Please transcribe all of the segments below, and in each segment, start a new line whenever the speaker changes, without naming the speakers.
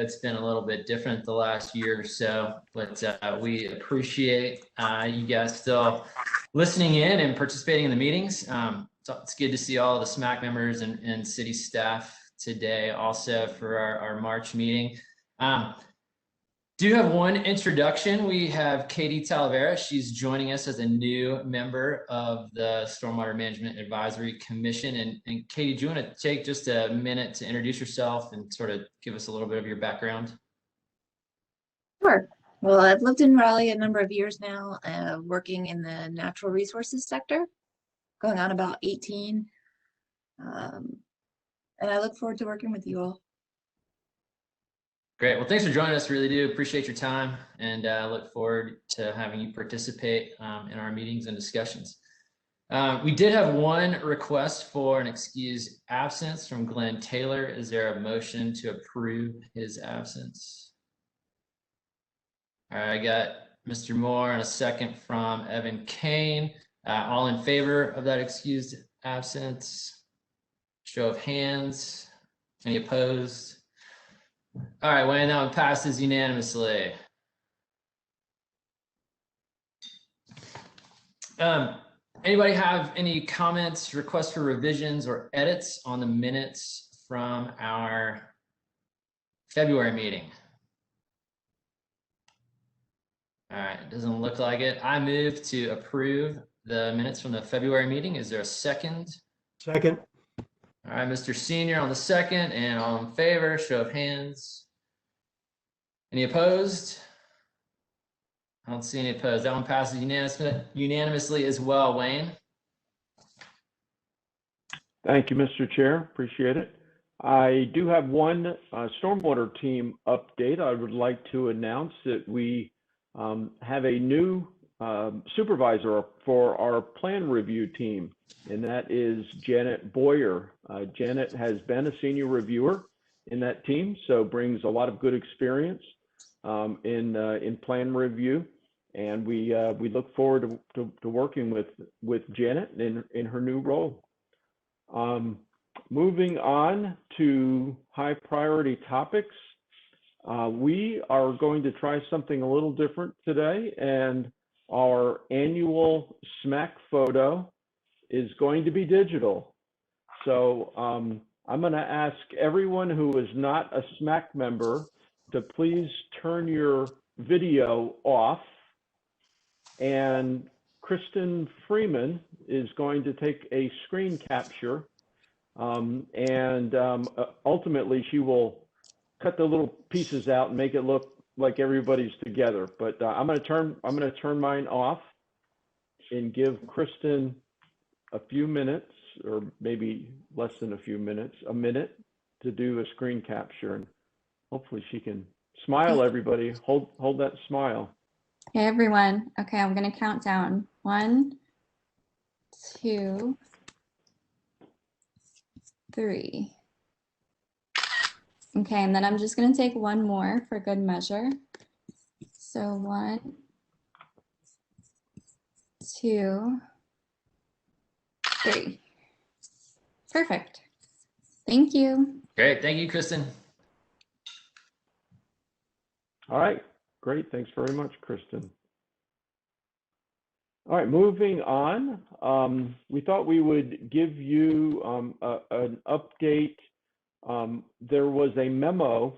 it's been a little bit different the last year or so, but we appreciate you guys still listening in and participating in the meetings. So it's good to see all the SMAC members and city staff today also for our March meeting. Do have one introduction. We have Katie Talavera. She's joining us as a new member of the Stormwater Management Advisory Commission. And Katie, do you want to take just a minute to introduce yourself and sort of give us a little bit of your background?
Sure. Well, I've lived in Raleigh a number of years now, working in the natural resources sector, going on about 18. And I look forward to working with you all.
Great. Well, thanks for joining us. Really do appreciate your time, and look forward to having you participate in our meetings and discussions. We did have one request for an excused absence from Glenn Taylor. Is there a motion to approve his absence? All right, I got Mr. Moore and a second from Evan Kane. All in favor of that excused absence? Show of hands. Any opposed? All right, Wayne, that one passes unanimously. Anybody have any comments, requests for revisions, or edits on the minutes from our February meeting? All right, it doesn't look like it. I move to approve the minutes from the February meeting. Is there a second?
Second.
All right, Mr. Senior on the second, and all in favor, show of hands. Any opposed? I don't see any opposed. That one passes unanimously as well, Wayne.
Thank you, Mr. Chair. Appreciate it. I do have one stormwater team update. I would like to announce that we have a new supervisor for our plan review team, and that is Janet Boyer. Janet has been a senior reviewer in that team, so brings a lot of good experience in plan review, and we look forward to working with Janet in her new role. Moving on to high priority topics, we are going to try something a little different today, and our annual SMAC photo is going to be digital. So I'm going to ask everyone who is not a SMAC member to please turn your video off. And Kristen Freeman is going to take a screen capture, and ultimately she will cut the little pieces out and make it look like everybody's together. But I'm going to turn mine off and give Kristen a few minutes, or maybe less than a few minutes, a minute, to do a screen capture, and hopefully she can smile. Everybody, hold that smile.
Hey everyone. Okay, I'm gonna count down. 1, 2, 3. Okay, and then I'm just gonna take one more for good measure. So 1, 2, 3. Perfect. Thank you.
Great, thank you, Kristen.
All right, great. Thanks very much, Kristen. All right, moving on. We thought we would give you an update. There was a memo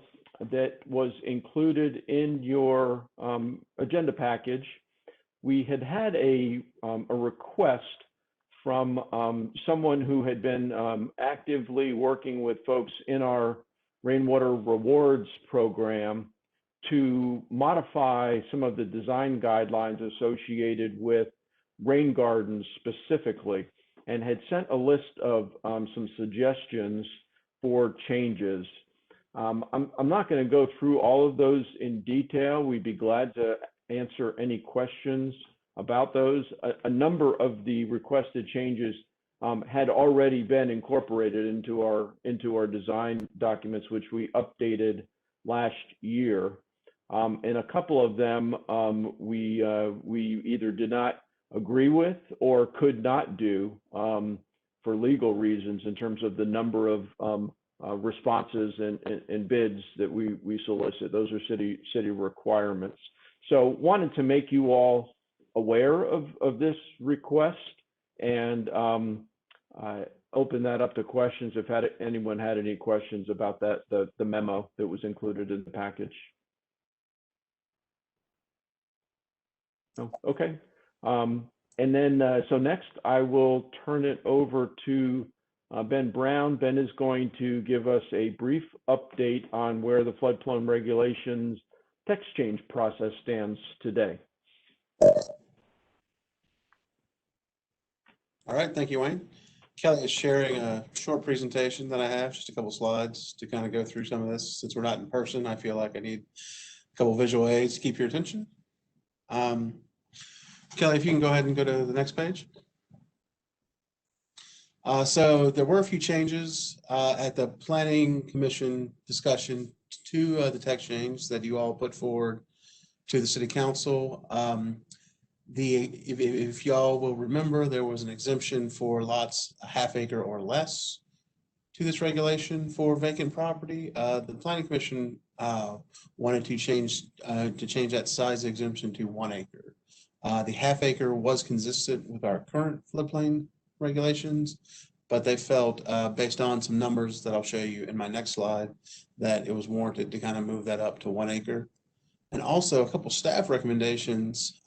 that was included in your agenda package. We had a request from someone who had been actively working with folks in our Rainwater Rewards program to modify some of the design guidelines associated with rain gardens specifically, and had sent a list of some suggestions for changes. I'm not going to go through all of those in detail. We'd be glad to answer any questions about those. A number of the requested changes had already been incorporated into our design documents, which we updated last year. And a couple of them we either did not agree with or could not do for legal reasons in terms of the number of responses and bids that we solicit. Those are city requirements. So wanted to make you all aware of this request and open that up to questions if anyone had any questions about that, the memo that was included in the package. Oh, okay. And then, so next I will turn it over to Ben Brown. Ben is going to give us a brief update on where the floodplain regulations text change process stands today.
All right, thank you, Wayne. Kelly is sharing a short presentation that I have, just a couple slides to kind of go through some of this. Since we're not in person, I feel like I need a couple visual aids to keep your attention. Kelly, if you can go ahead and go to the next page. So there were a few changes at the Planning Commission discussion to the text change that you all put forward to the City Council. If y'all will remember, there was an exemption for lots a half acre or less to this regulation for vacant property. The Planning Commission wanted to change that size exemption to 1 acre. The half acre was consistent with our current floodplain regulations, but they felt, based on some numbers that I'll show you in my next slide, that it was warranted to kind of move that up to 1 acre. And also a couple staff recommendations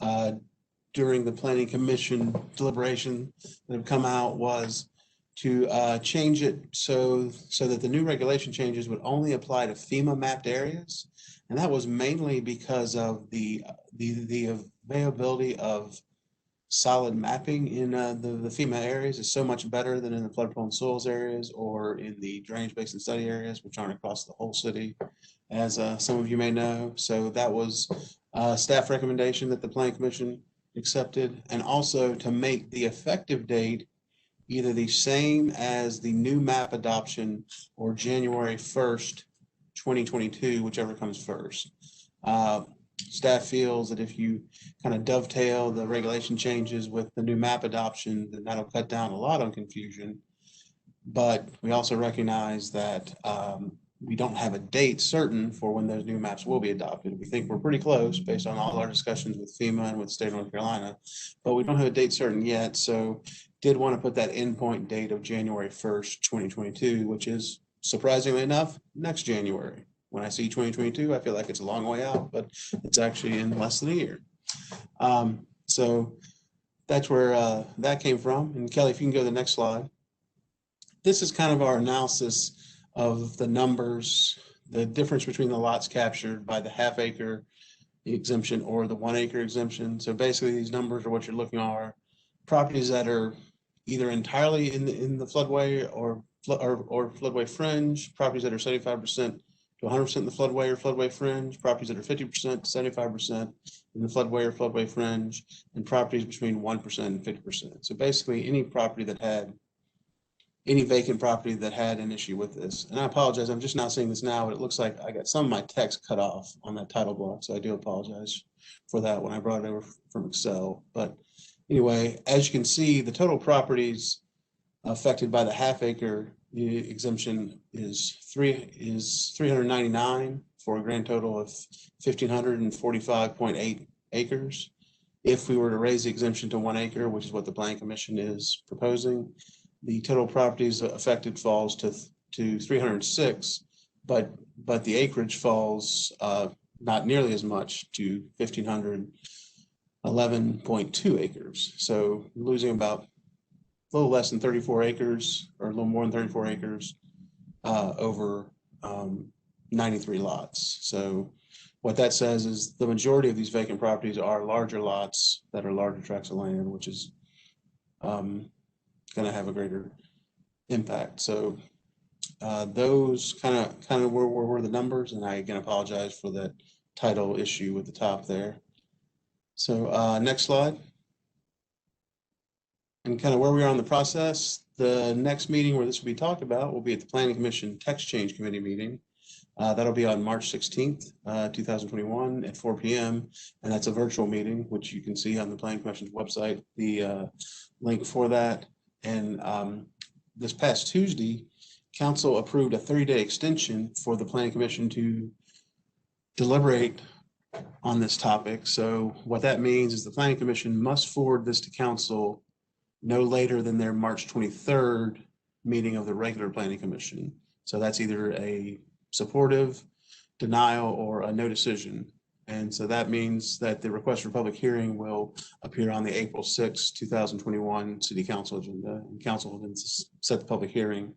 during the Planning Commission deliberation that have come out was to change it so that the new regulation changes would only apply to FEMA mapped areas. And that was mainly because of the availability of solid mapping in the FEMA areas is so much better than in the flood-prone soils areas or in the drainage basin study areas, which aren't across the whole city, as some of you may know. So that was a staff recommendation that the Planning Commission accepted, and also to make the effective date either the same as the new map adoption or January 1st, 2022, whichever comes first. Staff feels that if you kind of dovetail the regulation changes with the new map adoption, then that'll cut down a lot on confusion. But we also recognize that we don't have a date certain for when those new maps will be adopted. We think we're pretty close based on all our discussions with FEMA and with the state of North Carolina, but we don't have a date certain yet. So did want to put that endpoint date of January 1st, 2022, which is surprisingly enough, next January. When I see 2022, I feel like it's a long way out, but it's actually in less than a year. So that's where that came from. And Kelly, if you can go to the next slide. This is kind of our analysis of the numbers, the difference between the lots captured by the half acre exemption or the 1 acre exemption. So basically these numbers are what you're looking at, properties that are either entirely in the floodway or floodway fringe, properties that are 75% to 100% in the floodway or floodway fringe, properties that are 50% to 75% in the floodway or floodway fringe, and properties between 1% and 50%. So basically any property that had any vacant property that had an issue with this. And I apologize, I'm just not seeing this now, but it looks like I got some of my text cut off on that title block. So I do apologize for that when I brought it over from Excel. But anyway, as you can see, the total properties affected by the half acre exemption is 399 for a grand total of 1,545.8 acres. If we were to raise the exemption to 1 acre, which is what the Planning Commission is proposing, the total properties affected falls to 306, but the acreage falls not nearly as much to 1,511.2 acres. So losing about a little less than 34 acres or a little more than 34 acres over 93 lots. So what that says is the majority of these vacant properties are larger lots that are larger tracts of land, which is going to have a greater impact. So those kind of were the numbers, and I again apologize for that title issue with the top there. So next slide. And kind of where we are in the process, the next meeting where this will be talked about will be at the Planning Commission Text Change Committee meeting. That'll be on March 16th, 2021 at 4 p.m. And that's a virtual meeting, which you can see on the Planning Commission's website, the link for that. And this past Tuesday, council approved a 30-day extension for the planning commission to deliberate on this topic. So what that means is the planning commission must forward this to council no later than their March 23rd meeting of the regular planning commission. So that's either a supportive, denial, or a no decision. And so that means that the request for public hearing will appear on the April 6, 2021 city council agenda, and council will then set the public hearing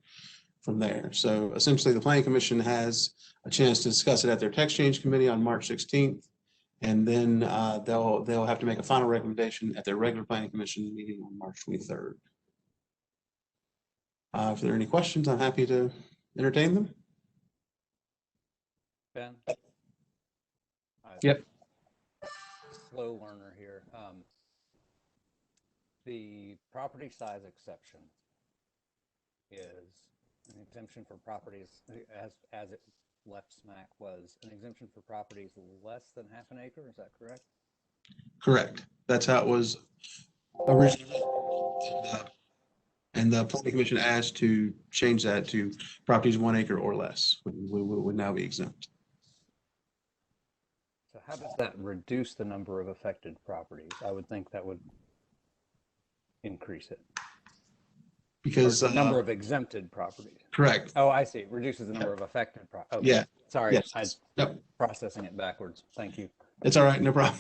from there. So essentially the planning commission has a chance to discuss it at their text change committee on March 16th. And then they'll have to make a final recommendation at their regular planning commission meeting on March 23rd. If there are any questions, I'm happy to entertain them.
Ben?
Yep.
Slow learner here. The property size exception is an exemption for properties, as it left smack, was an exemption for properties less than half an acre. Is that correct?
Correct. That's how it was originally. And the planning commission asked to change that to properties 1 acre or less would now be exempt.
So how does that reduce the number of affected properties? I would think that would increase it.
Because
the number of exempted properties.
Correct.
Oh, I see. It reduces the number of affected properties. Okay.
Yeah.
Sorry,
Yes.
I'm processing it backwards. Thank you.
It's all right, no problem.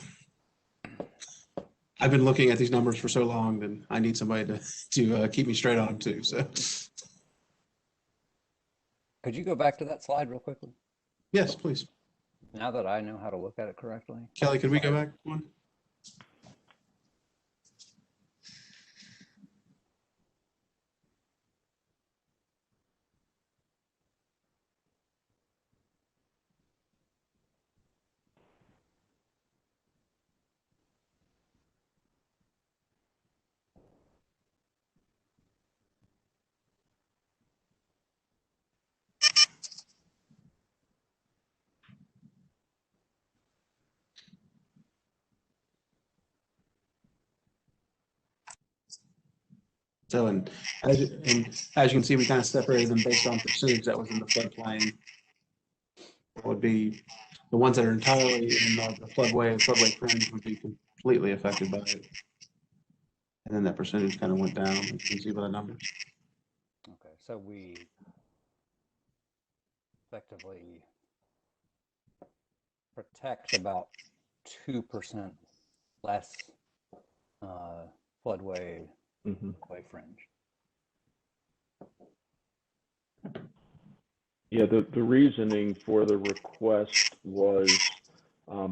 I've been looking at these numbers for so long that I need somebody to keep me straight on them too. So,
could you go back to that slide real quickly?
yes, please.
Now that I know how to look at it correctly.
Kelly, could we go back one? So, and as you can see, we kind of separated them based on percentage that was in the floodplain. It would be the ones that are entirely in the floodway fringe would be completely affected by it. And then that percentage kind of went down. You can see by the numbers.
Okay, so we effectively protect about 2% less floodway fringe.
Yeah, the reasoning for the request was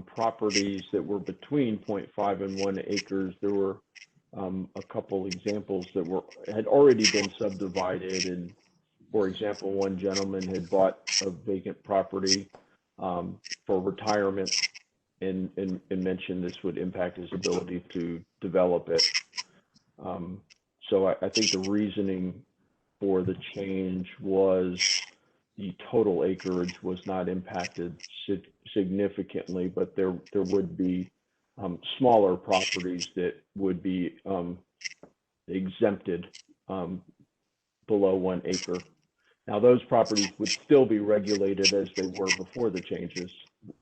properties that were between 0.5 and 1 acres. There were a couple examples that had already been subdivided, and for example, one gentleman had bought a vacant property for retirement and mentioned this would impact his ability to develop it. So I think the reasoning for the change was the total acreage was not impacted significantly, but there would be smaller properties that would be exempted below 1 acre. Now those properties would still be regulated as they were before the changes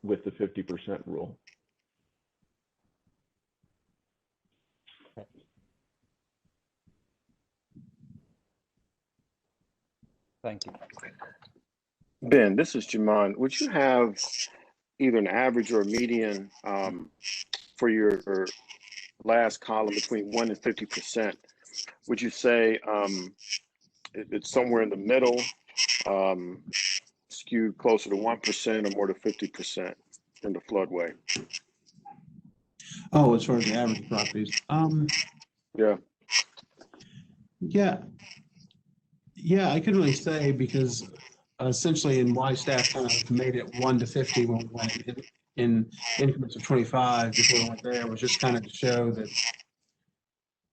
with the 50% rule.
Thank you.
Ben, this is Jamon. Would you have either an average or a median for your last column between 1 and 50%? Would you say it's somewhere in the middle, skewed closer to 1% or more to 50% in the floodway?
Oh, as far as the average properties, yeah, I couldn't really say because essentially in why staff kind of made it 1 to 50 when we went in increments of 25 before we went there was just kind of to show that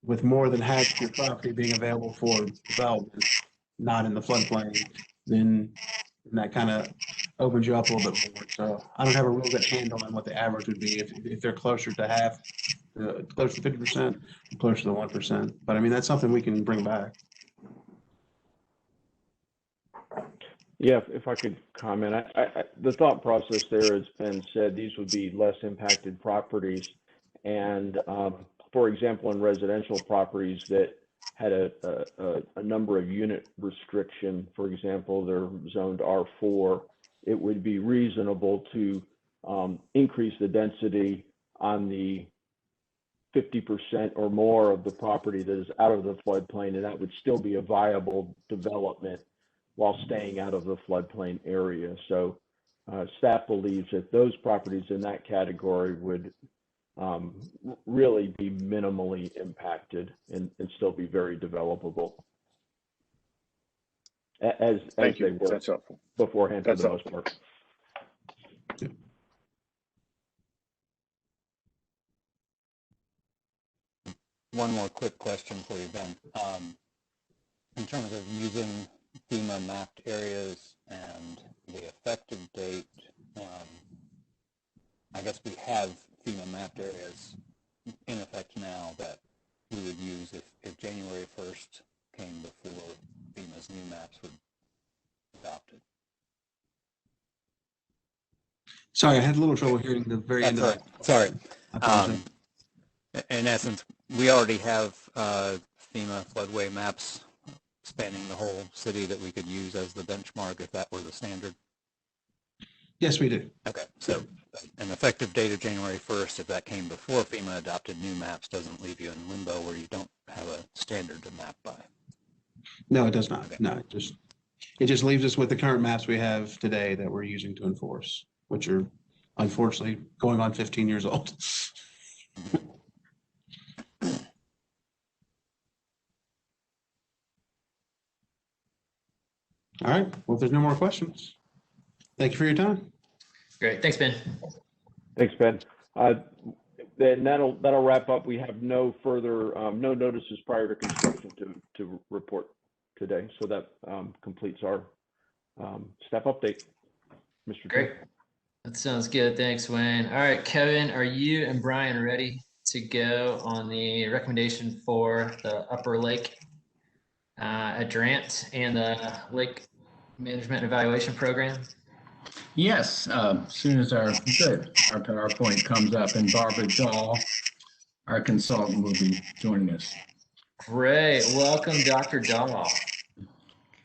with more than half of your property being available for development, not in the floodplain, then that kind of opens you up a little bit more. So I don't have a real good handle on what the average would be if they're closer to half, closer to 50%, closer to the 1%. But I mean, that's something we can bring back.
Yeah, if I could comment, the thought process there has been said these would be less impacted properties. And for example, in residential properties that had a number of unit restriction, for example, they're zoned R4, it would be reasonable to increase the density on the 50% or more of the property that is out of the floodplain, and that would still be a viable development while staying out of the floodplain area. So staff believes that those properties in that category would really be minimally impacted and still be very developable as
Thank
they
you.
were
That's helpful.
beforehand for
That's
the most
helpful.
part.
One more quick question for you, Ben. In terms of using FEMA mapped areas and the effective date, I guess we have FEMA mapped areas in effect now that we would use if January 1st came before FEMA's new maps were adopted.
Sorry, I had a little trouble hearing the very end of that.
Sorry.
I apologize.
In essence, we already have FEMA floodway maps spanning the whole city that we could use as the benchmark if that were the standard.
Yes, we do.
Okay, so an effective date of January 1st, if that came before FEMA adopted new maps, doesn't leave you in limbo where you don't have a standard to map by.
No, it does not.
Okay.
No, it just leaves us with the current maps we have today that we're using to enforce, which are unfortunately going on 15 years old. All right. Well, if there's no more questions, thank you for your time.
Great. Thanks, Ben.
Thanks, Ben. Then that'll wrap up. We have no further no notices prior to construction to report today. So that completes our staff update. Mr.
Great. That sounds good. Thanks, Wayne. All right, Kevin, are you and Brian ready to go on the recommendation for the Upper Lake at Durant and the Lake Management Evaluation Program?
Yes, as soon as our PowerPoint comes up, and Barbara Dahl, our consultant, will be joining us.
Great. Welcome, Dr. Dahl.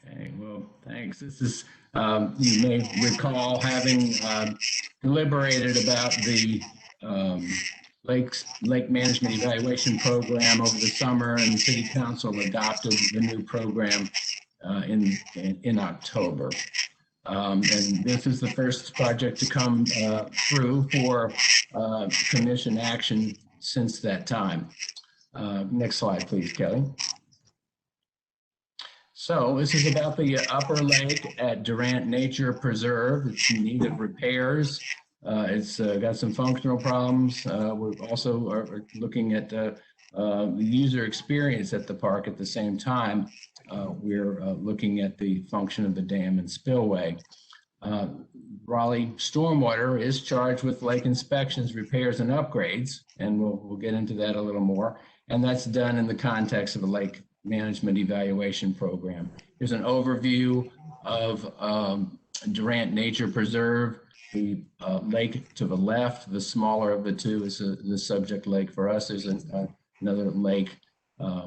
Okay, well, thanks. This is, you may recall having deliberated about the Lake Management Evaluation Program over the summer, and the City Council adopted the new program in October. And this is the first project to come through for commission action since that time. Next slide, please, Kelly. So this is about the Upper Lake at Durant Nature Preserve. It's in need of repairs. It's got some functional problems. We also are looking at the user experience at the park at the same time. We're looking at the function of the dam and spillway. Raleigh Stormwater is charged with lake inspections, repairs, and upgrades, and we'll get into that a little more. And that's done in the context of a lake management evaluation program. Here's an overview of Durant Nature Preserve. The lake to the left, the smaller of the two, is the subject lake for us. There's another lake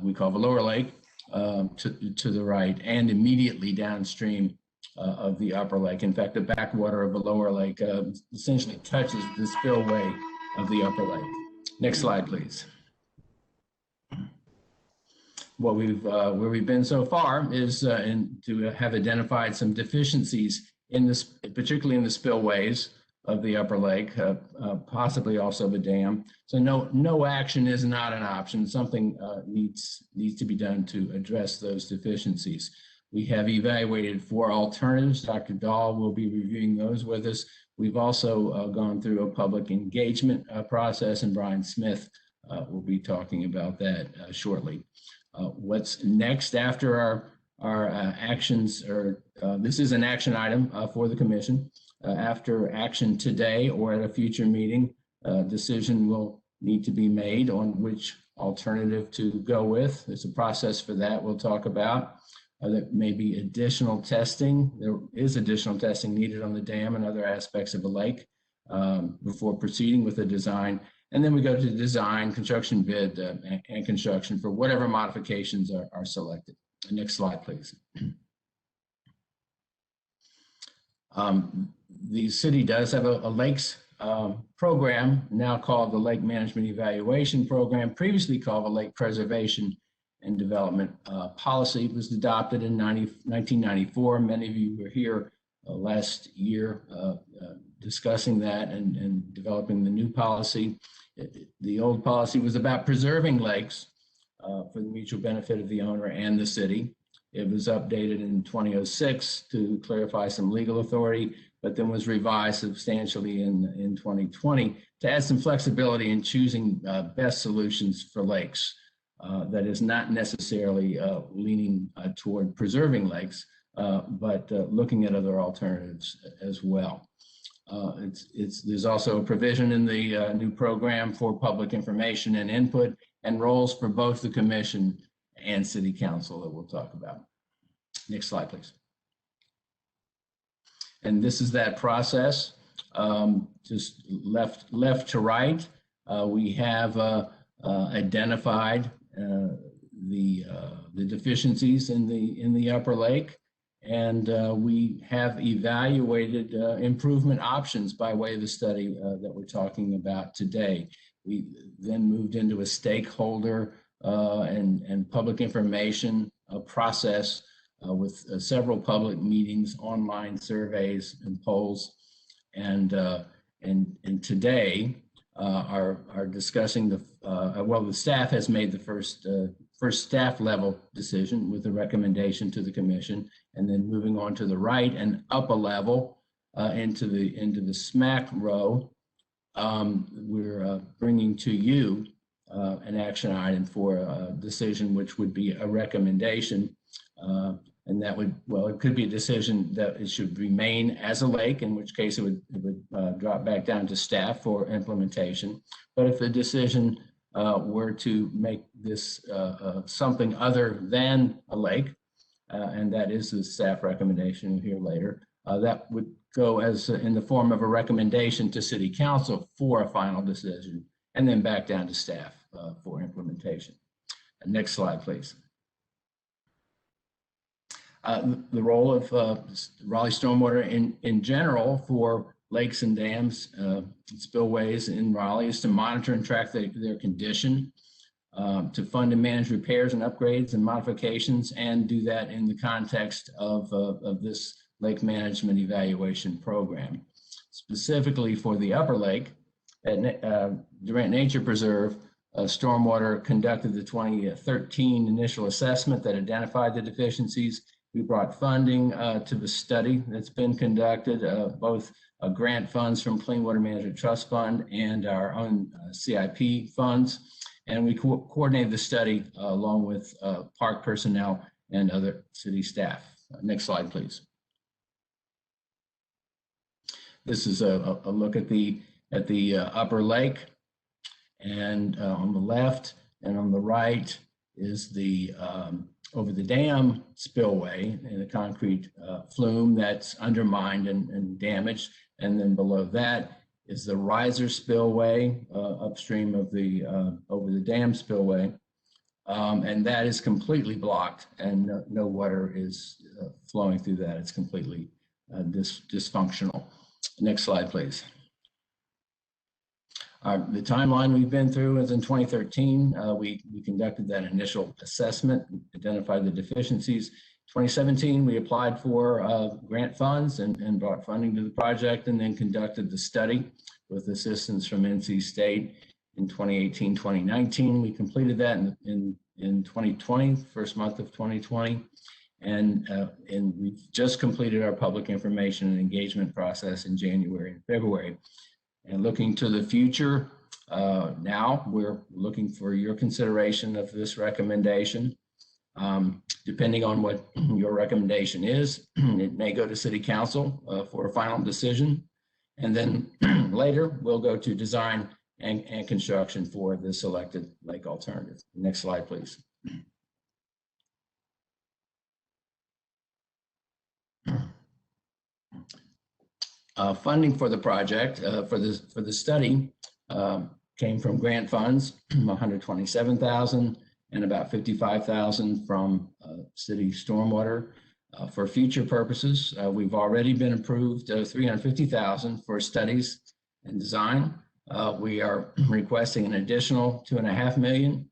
we call the Lower Lake to the right, and immediately downstream of the Upper Lake. In fact, the backwater of the Lower Lake essentially touches the spillway of the Upper Lake. Next slide, please. What where we've been so far is to have identified some deficiencies in this, particularly in the spillways of the Upper Lake, possibly also the dam. So no action is not an option. Something needs to be done to address those deficiencies. We have evaluated 4 alternatives. Dr. Dahl will be reviewing those with us. We've also gone through a public engagement process, and Brian Smith will be talking about that shortly. What's next after our actions are, this is an action item for the commission. After action today or at a future meeting, a decision will need to be made on which alternative to go with. There's a process for that we'll talk about. There may be additional testing. There is additional testing needed on the dam and other aspects of a lake before proceeding with the design. And then we go to design, construction bid, and construction for whatever modifications are selected. Next slide, please. The city does have a lakes program, now called the Lake Management Evaluation Program, previously called the Lake Preservation and Development Policy. It was adopted in 1994. Many of you were here last year discussing that and developing the new policy. The old policy was about preserving lakes for the mutual benefit of the owner and the city. It was updated in 2006 to clarify some legal authority, but then was revised substantially in 2020 to add some flexibility in choosing best solutions for lakes. That is not necessarily leaning toward preserving lakes, but looking at other alternatives as well. There's also a provision in the new program for public information and input and roles for both the commission and city council that we'll talk about. Next slide, please. And this is that process, just left to right. We have identified the deficiencies in the upper lake, and we have evaluated improvement options by way of the study that we're talking about today. We then moved into a stakeholder and public information process with several public meetings, online surveys, and polls, and today are discussing the staff has made the first staff level decision with a recommendation to the commission, and then moving on to the right and up a level into the SMAC row. We're bringing to you an action item for a decision, which would be a recommendation. And that would, well, it could be a decision that it should remain as a lake, in which case it would drop back down to staff for implementation. But if the decision were to make this something other than a lake, and that is the staff recommendation here later, that would go as in the form of a recommendation to city council for a final decision, and then back down to staff for implementation. Next slide, please. The role of Raleigh Stormwater in general for lakes and dams, spillways in Raleigh is to monitor and track their condition, to fund and manage repairs and upgrades and modifications, and do that in the context of this lake management evaluation program. Specifically for the upper lake, at Durant Nature Preserve, Stormwater conducted the 2013 initial assessment that identified the deficiencies. We brought funding to the study that's been conducted, both grant funds from Clean Water Management Trust Fund and our own CIP funds. And we coordinated the study along with park personnel and other city staff. Next slide, please. This is a look at the upper lake, and on the left and on the right is the over the dam spillway and a concrete flume that's undermined and damaged. And then below that is the riser spillway upstream of the over the dam spillway. And that is completely blocked, and no water is flowing through that. It's completely dysfunctional. Next slide, please. The timeline we've been through is in 2013. We conducted that initial assessment, identified the deficiencies. 2017, we applied for grant funds and brought funding to the project, and then conducted the study with assistance from NC State in 2018, 2019. We completed that in 2020, first month of 2020. And we've just completed our public information and engagement process in January and February. And looking to the future, now we're looking for your consideration of this recommendation. Depending on what your recommendation is, it may go to City Council for a final decision. And then later, we'll go to design and construction for the selected lake alternative. Next slide, please. Funding for the project, for the study, came from grant funds, 127,000, and about 55,000 from city stormwater. For future purposes, we've already been approved 350,000 for studies and design. We are requesting an additional 2.5 million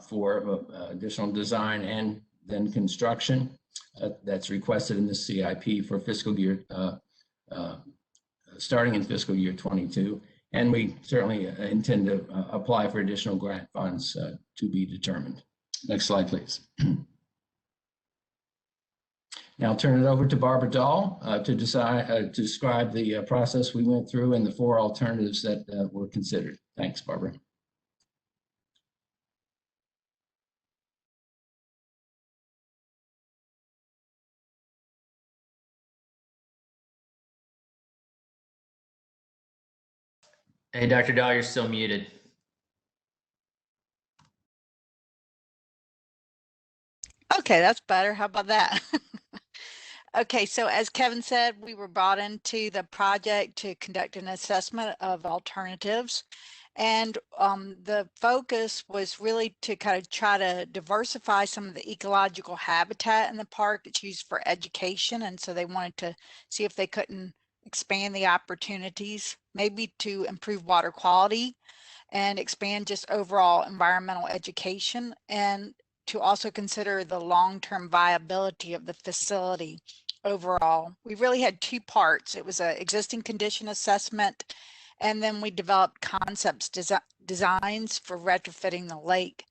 for additional design and then construction. That's requested in the CIP for fiscal year starting in fiscal year 22. And we certainly intend to apply for additional grant funds to be determined. Next slide, please. Now I'll turn it over to Barbara Dahl to describe the process we went through and the 4 alternatives that were considered. Thanks, Barbara.
Hey, Dr. Dahl, you're still muted.
Okay, that's better. How about that? Okay, so as Kevin said, we were brought into the project to conduct an assessment of alternatives. And the focus was really to kind of try to diversify some of the ecological habitat in the park that's used for education. And so they wanted to see if they couldn't expand the opportunities, maybe to improve water quality and expand just overall environmental education, and to also consider the long-term viability of the facility overall. We really had 2 parts. It was an existing condition assessment, and then we developed concepts designs for retrofitting the lake.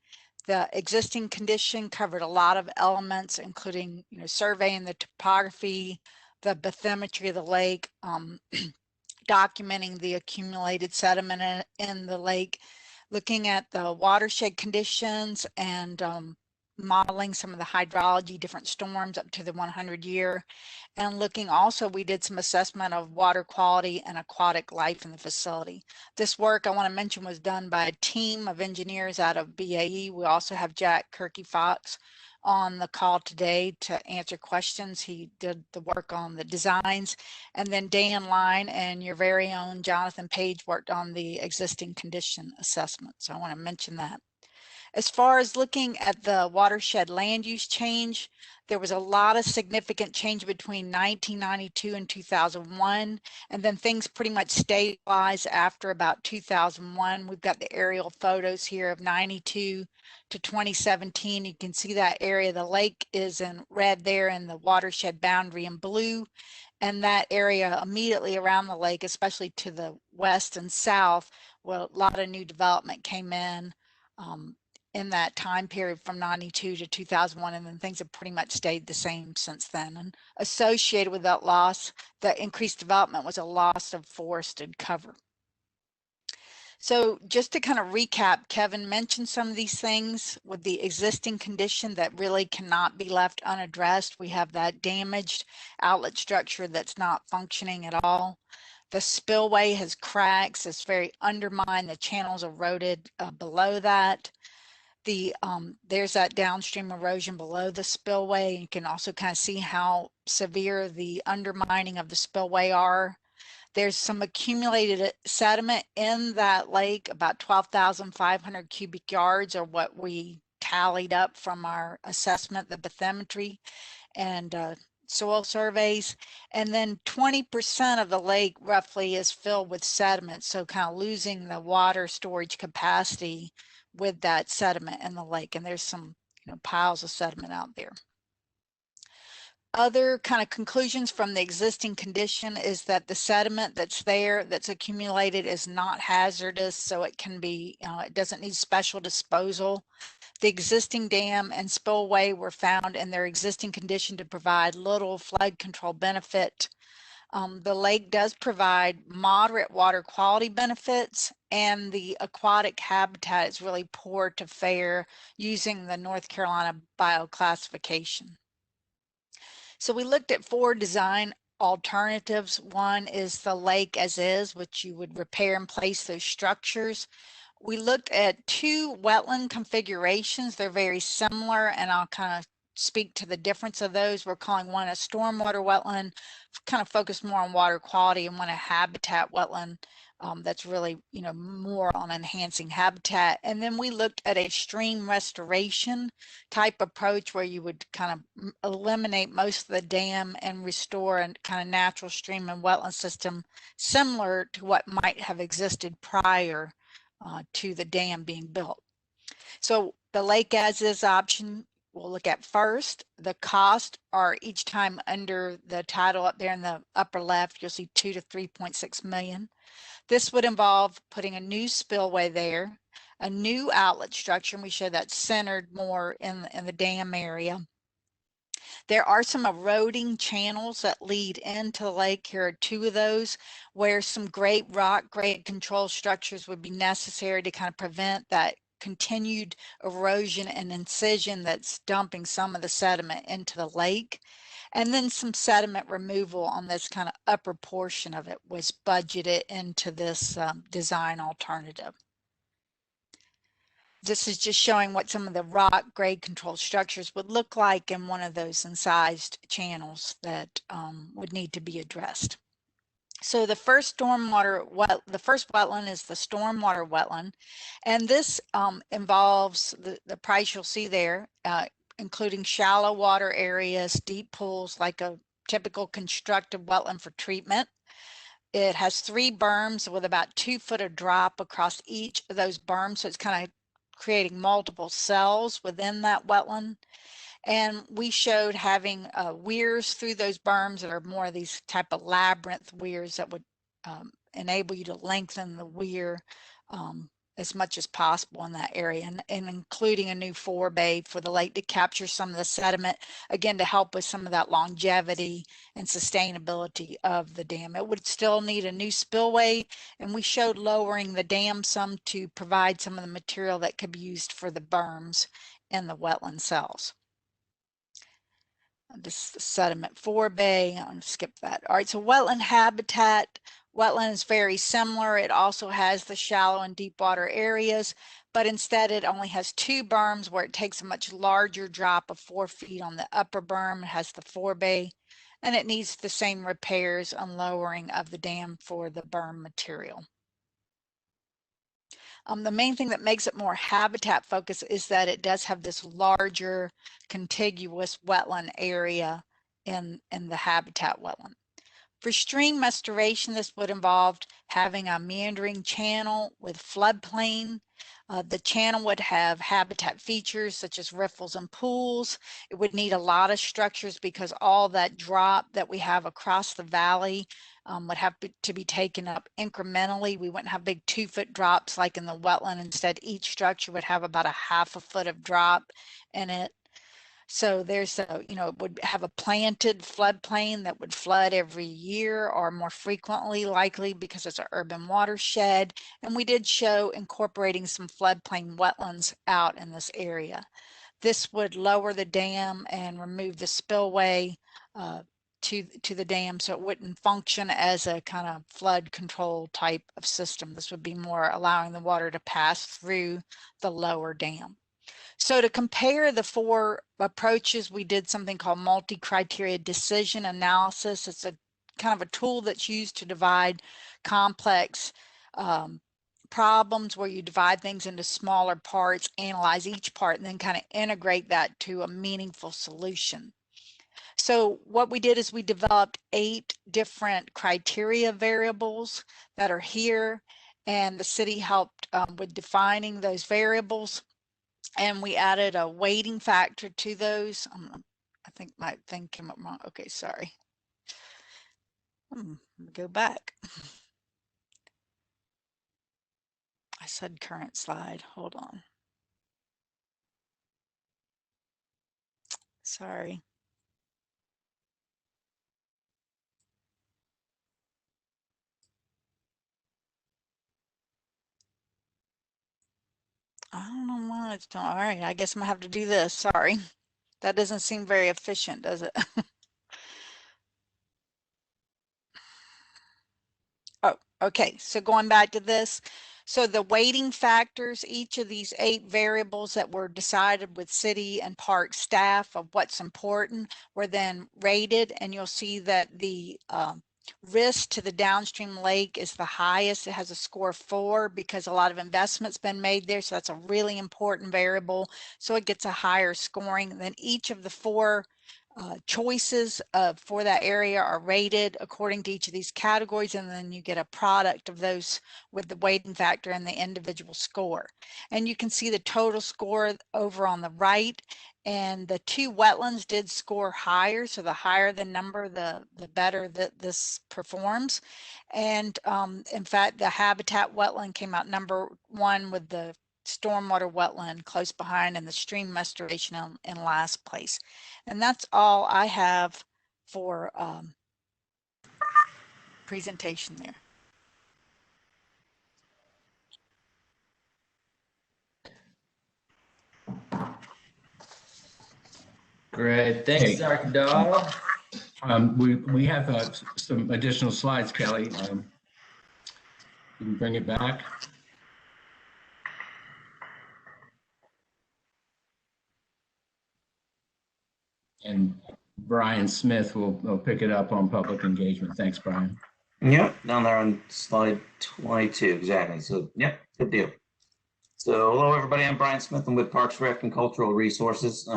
The existing condition covered a lot of elements, including surveying the topography, the bathymetry of the lake, documenting the accumulated sediment in the lake, looking at the watershed conditions, and modeling some of the hydrology, different storms up to the 100-year, and looking also, we did some assessment of water quality and aquatic life in the facility. This work, I want to mention, was done by a team of engineers out of BAE. We also have Jack Kirky-Fox on the call today to answer questions. He did the work on the designs, and then Dan Line and your very own Jonathan Page worked on the existing condition assessment. So I want to mention that. As far as looking at the watershed land use change, there was a lot of significant change between 1992 and 2001, and then things pretty much stabilized after about 2001. We've got the aerial photos here of 92 to 2017. You can see that area. The lake is in red there and the watershed boundary in blue. And that area immediately around the lake, especially to the west and south, well, a lot of new development came in that time period from 92 to 2001, and then things have pretty much stayed the same since then. And associated with that loss, the increased development, was a loss of forested cover. So just to kind of recap, Kevin mentioned some of these things with the existing condition that really cannot be left unaddressed. We have that damaged outlet structure that's not functioning at all. The spillway has cracks, it's very undermined, the channel's eroded below that. There's that downstream erosion below the spillway. You can also kind of see how severe the undermining of the spillway are. There's some accumulated sediment in that lake, about 12,500 cubic yards, or what we tallied up from our assessment, the bathymetry and soil surveys. And then 20% of the lake roughly is filled with sediment, so kind of losing the water storage capacity with that sediment in the lake. And there's some piles of sediment out there. Other kind of conclusions from the existing condition is that the sediment that's there, that's accumulated, is not hazardous, so it can be, it doesn't need special disposal. The existing dam and spillway were found in their existing condition to provide little flood control benefit. The lake does provide moderate water quality benefits, and the aquatic habitat is really poor to fair using the North Carolina bioclassification. So we looked at 4 design alternatives. One is the lake as is, which you would repair and place those structures. We looked at 2 wetland configurations. They're very similar, and I'll kind of speak to the difference of those. We're calling one a stormwater wetland, kind of focused more on water quality, and one a habitat wetland. That's really, more on enhancing habitat. And then we looked at a stream restoration type approach where you would kind of eliminate most of the dam and restore a kind of natural stream and wetland system similar to what might have existed prior to the dam being built. So the lake as is option we'll look at first. The cost are each time under the title up there in the upper left, you'll see 2 to 3.6 million. This would involve putting a new spillway there, a new outlet structure, and we show that centered more in the dam area. There are some eroding channels that lead into the lake. Here are 2 of those where some great rock grade control structures would be necessary to kind of prevent that continued erosion and incision that's dumping some of the sediment into the lake. And then some sediment removal on this kind of upper portion of it was budgeted into this design alternative. This is just showing what some of the rock grade control structures would look like in one of those incised channels that would need to be addressed. So the first wetland is the stormwater wetland, and this involves the price you'll see there, including shallow water areas, deep pools, like a typical constructed wetland for treatment. It has 3 berms with about 2 foot of drop across each of those berms, so it's kind of creating multiple cells within that wetland. And we showed having weirs through those berms that are more of these type of labyrinth weirs that would enable you to lengthen the weir as much as possible in that area, and including a new forebay for the lake to capture some of the sediment, again, to help with some of that longevity and sustainability of the dam. It would still need a new spillway, and we showed lowering the dam some to provide some of the material that could be used for the berms in the wetland cells. This is the sediment forebay. I'm going to skip that. All right, so wetland habitat. Wetland is very similar. It also has the shallow and deep water areas, but instead it only has 2 berms where it takes a much larger drop of 4 feet on the upper berm. It has the forebay, and it needs the same repairs and lowering of the dam for the berm material. The main thing that makes it more habitat focused is that it does have this larger contiguous wetland area in the habitat wetland. For stream restoration, this would involve having a meandering channel with floodplain. The channel would have habitat features such as riffles and pools. It would need a lot of structures because all that drop that we have across the valley would have to be taken up incrementally. We wouldn't have big 2-foot drops like in the wetland. Instead, each structure would have about a 1/2 foot of drop in it. So there's it would have a planted floodplain that would flood every year or more frequently, likely because it's an urban watershed. And we did show incorporating some floodplain wetlands out in this area. This would lower the dam and remove the spillway to the dam, so it wouldn't function as a kind of flood control type of system. This would be more allowing the water to pass through the lower dam. So to compare the 4 approaches, we did something called multi-criteria decision analysis. It's a kind of a tool that's used to divide complex problems where you divide things into smaller parts, analyze each part, and then kind of integrate that to a meaningful solution. So what we did is we developed 8 different criteria variables that are here, and the city helped with defining those variables. And we added a weighting factor to those. I think my thing came up wrong. Okay, sorry. Go back. I said current slide. Hold on. Sorry. I don't know why it's not. All right, I guess I'm gonna have to do this. Sorry. That doesn't seem very efficient, does it? Oh, okay. So going back to this. So the weighting factors, each of these 8 variables that were decided with city and park staff of what's important were then rated, and you'll see that the risk to the downstream lake is the highest. It has a score of 4 because a lot of investment's been made there. So that's a really important variable. So it gets a higher scoring. Then each of the 4 choices for that area are rated according to each of these categories, and then you get a product of those with the weighting factor and the individual score. And you can see the total score over on the right, and the 2 wetlands did score higher, so the higher the number, the better that this performs. And in fact, the habitat wetland came out number 1 with the stormwater wetland close behind, and the stream restoration in last place. And that's all I have for presentation there.
Great. Thanks,
Hey.
Dr. Dahl.
We have some additional slides, Kelly. You can bring it back. And Brian Smith will pick it up on public engagement. Thanks, Brian.
Yep, down there on slide 22, exactly. So, yep, good deal. So, hello, everybody. I'm Brian Smith. I'm with Parks, Rec, and Cultural Resources.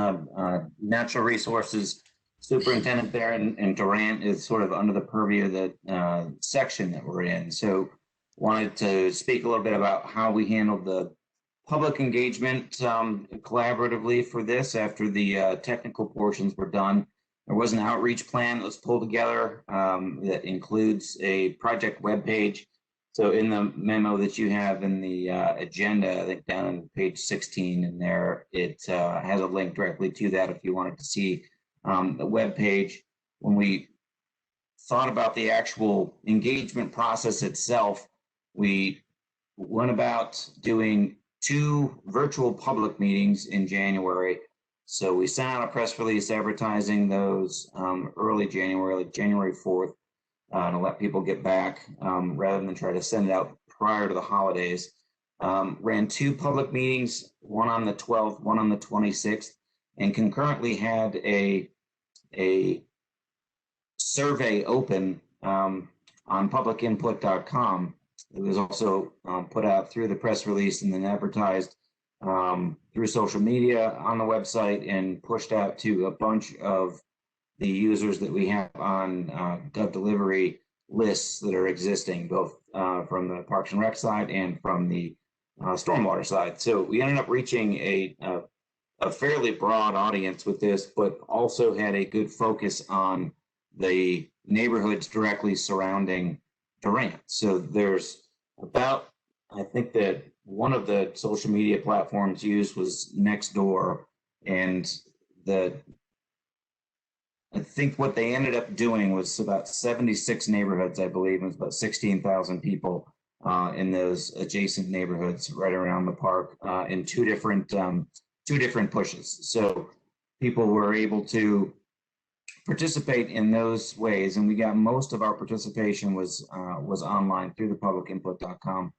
Natural Resources Superintendent there, and Durant is sort of under the purview of the section that we're in. So, wanted to speak a little bit about how we handled the public engagement collaboratively for this after the technical portions were done. There was an outreach plan that was pulled together that includes a project webpage. So in the memo that you have in the agenda, I think down on page 16 in there, it has a link directly to that if you wanted to see the webpage. When we thought about the actual engagement process itself, we went about doing 2 virtual public meetings in January. So we sent out a press release advertising those early January, like January 4th, to let people get back rather than try to send it out prior to the holidays. Ran 2 public meetings, one on the 12th, one on the 26th, and concurrently had a survey open on publicinput.com. It was also put out through the press release and then advertised through social media on the website and pushed out to a bunch of the users that we have on Gov Delivery lists that are existing, both from the Parks and Rec side and from the stormwater side. So we ended up reaching a fairly broad audience with this, but also had a good focus on the neighborhoods directly surrounding Durant. So there's about, I think that one of the social media platforms used was Nextdoor, and I think what they ended up doing was about 76 neighborhoods, I believe, and it was about 16,000 people in those adjacent neighborhoods right around the park in two different pushes. So people were able to participate in those ways, and we got most of our participation was online through the publicinput.com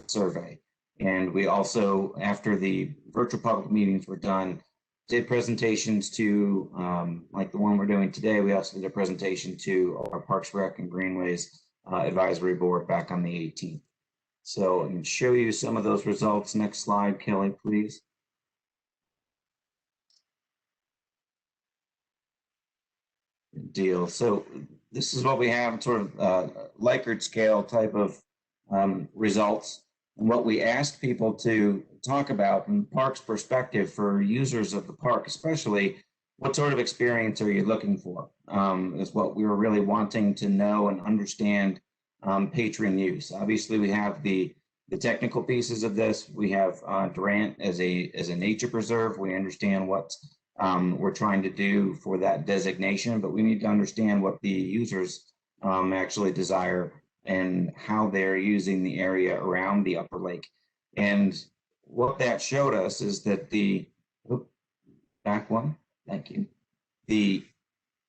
survey. And we also, after the virtual public meetings were done, did presentations to, like the one we're doing today. We also did a presentation to our Parks, Rec, and Greenways Advisory Board back on the 18th. So I can show you some of those results. Next slide, Kelly, please. Good deal. So this is what we have, sort of Likert scale type of results. And what we asked people to talk about from the park's perspective for users of the park, especially, what sort of experience are you looking for? Is what we were really wanting to know and understand patron use. Obviously, we have the technical pieces of this. We have Durant as a nature preserve. We understand what we're trying to do for that designation, but we need to understand what the users actually desire and how they're using the area around the upper lake. And what that showed us is that back one, thank you. The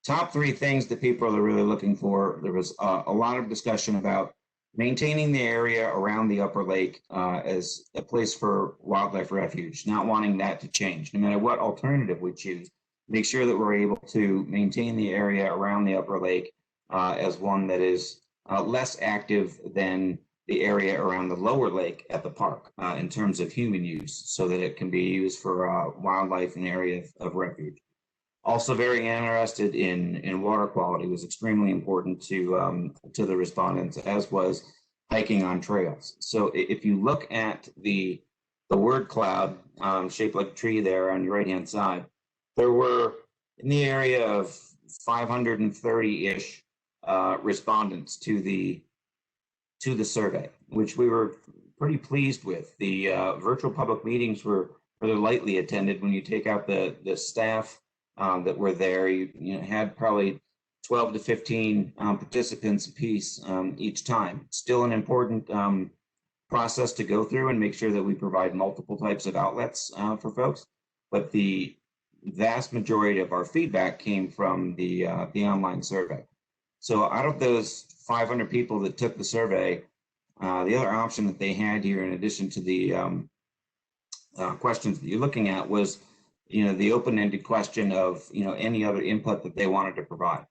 top 3 things that people are really looking for, there was a lot of discussion about maintaining the area around the upper lake as a place for wildlife refuge, not wanting that to change. No matter what alternative we choose, make sure that we're able to maintain the area around the upper lake as one that is less active than the area around the lower lake at the park in terms of human use, so that it can be used for wildlife and area of refuge. Also very interested in water quality, was extremely important to the respondents, as was hiking on trails. So if you look at the word cloud shaped like a tree there on your right-hand side, there were in the area of 530-ish respondents to the survey, which we were pretty pleased with. The virtual public meetings were rather lightly attended. When you take out the staff that were there, you had probably 12 to 15 participants apiece each time. Still an important process to go through and make sure that we provide multiple types of outlets for folks. But the vast majority of our feedback came from the online survey. So out of those 500 people that took the survey, the other option that they had here, in addition to the questions that you're looking at, was the open-ended question of any other input that they wanted to provide.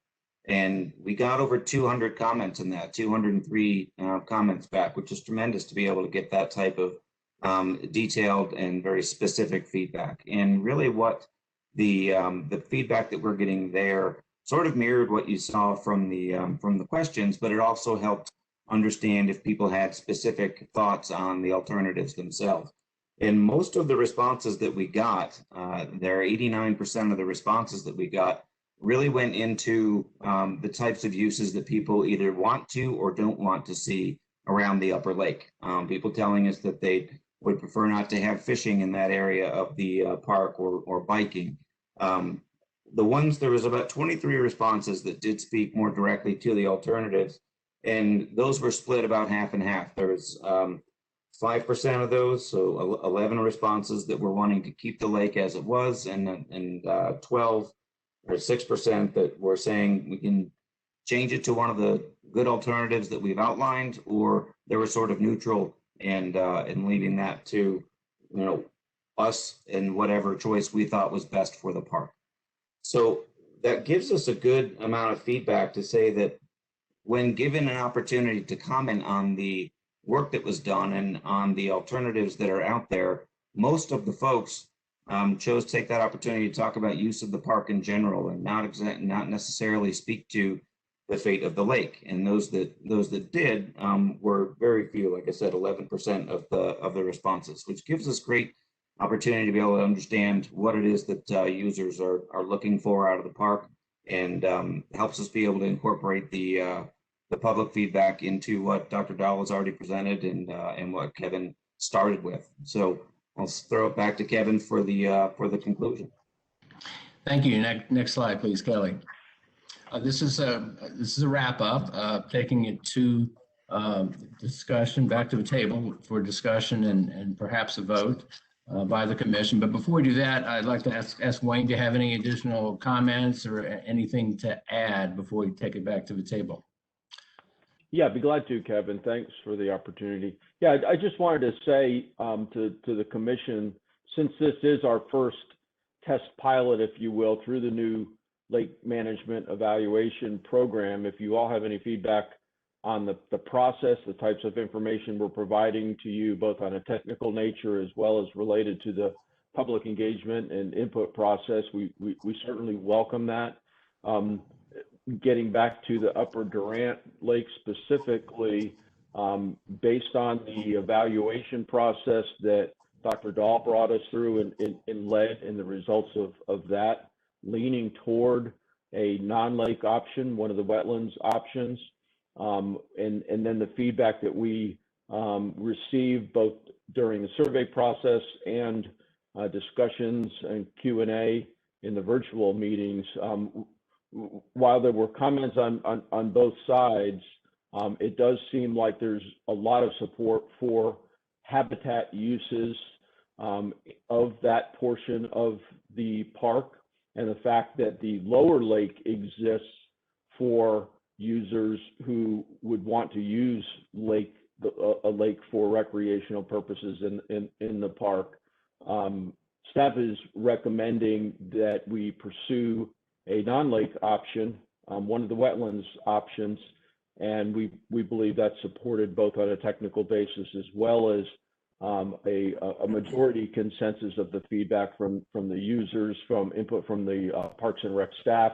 And we got over 200 comments in that, 203 comments back, which is tremendous to be able to get that type of detailed and very specific feedback. And really what the feedback that we're getting there sort of mirrored what you saw from the questions, but it also helped understand if people had specific thoughts on the alternatives themselves. And most of the responses that we got, there 89% of the responses that we got really went into the types of uses that people either want to or don't want to see around the upper lake. People telling us that they would prefer not to have fishing in that area of the park or biking. There was about 23 responses that did speak more directly to the alternatives, and those were split about half and half. There was 5% of those, so 11 responses that were wanting to keep the lake as it was, and 12 or 6% that were saying we can change it to one of the good alternatives that we've outlined, or they were sort of neutral and leaving that to us and whatever choice we thought was best for the park. So that gives us a good amount of feedback to say that when given an opportunity to comment on the work that was done and on the alternatives that are out there, most of the folks chose to take that opportunity to talk about use of the park in general and not necessarily speak to the fate of the lake. And those that did were very few, like I said, 11% of the responses, which gives us great opportunity to be able to understand what it is that users are looking for out of the park, and helps us be able to incorporate the public feedback into what Dr. Dahl has already presented and what Kevin started with. So I'll throw it back to Kevin for the conclusion.
Thank you. Next slide, please, Kelly. This is a wrap up, taking it to discussion, back to the table for discussion and perhaps a vote by the commission. But before we do that, I'd like to ask Wayne, do you have any additional comments or anything to add before we take it back to the table?
Yeah, I'd be glad to, Kevin. Thanks for the opportunity. Yeah, I just wanted to say to the commission, since this is our first test pilot, if you will, through the new lake management evaluation program, if you all have any feedback on the process, the types of information we're providing to you, both on a technical nature as well as related to the public engagement and input process, we certainly welcome that. Getting back to the Upper Durant Lake specifically, based on the evaluation process that Dr. Dahl brought us through and led in the results of that, leaning toward a non-lake option, one of the wetlands options, and then the feedback that we received both during the survey process and discussions and Q&A in the virtual meetings. While there were comments on both sides, it does seem like there's a lot of support for habitat uses of that portion of the park, and the fact that the lower lake exists for users who would want to use a lake for recreational purposes in the park. Staff is recommending that we pursue a non-lake option, one of the wetlands options, and we believe that's supported both on a technical basis as well as a majority consensus of the feedback from the users, from input from the Parks and Rec staff,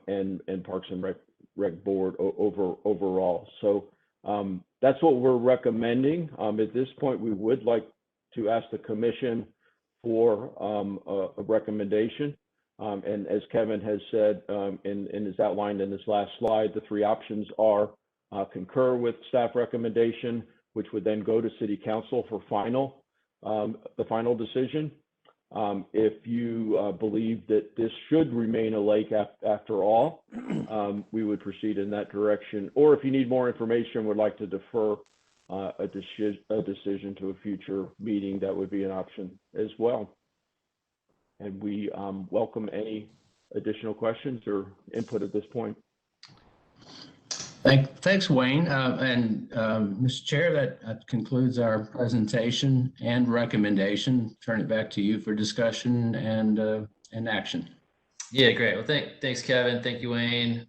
and Parks and Rec board overall. So that's what we're recommending. At this point, we would like to ask the commission for a recommendation. And as Kevin has said and is outlined in this last slide, the three options are concur with staff recommendation, which would then go to City Council for the final decision. If you believe that this should remain a lake after all, we would proceed in that direction. Or if you need more information, would like to defer a decision to a future meeting, that would be an option as well. And we welcome any additional questions or input at this point.
Thanks, Wayne. And Mr. Chair, that concludes our presentation and recommendation. Turn it back to you for discussion and action.
Yeah, great. Well, thanks, Kevin. Thank you, Wayne.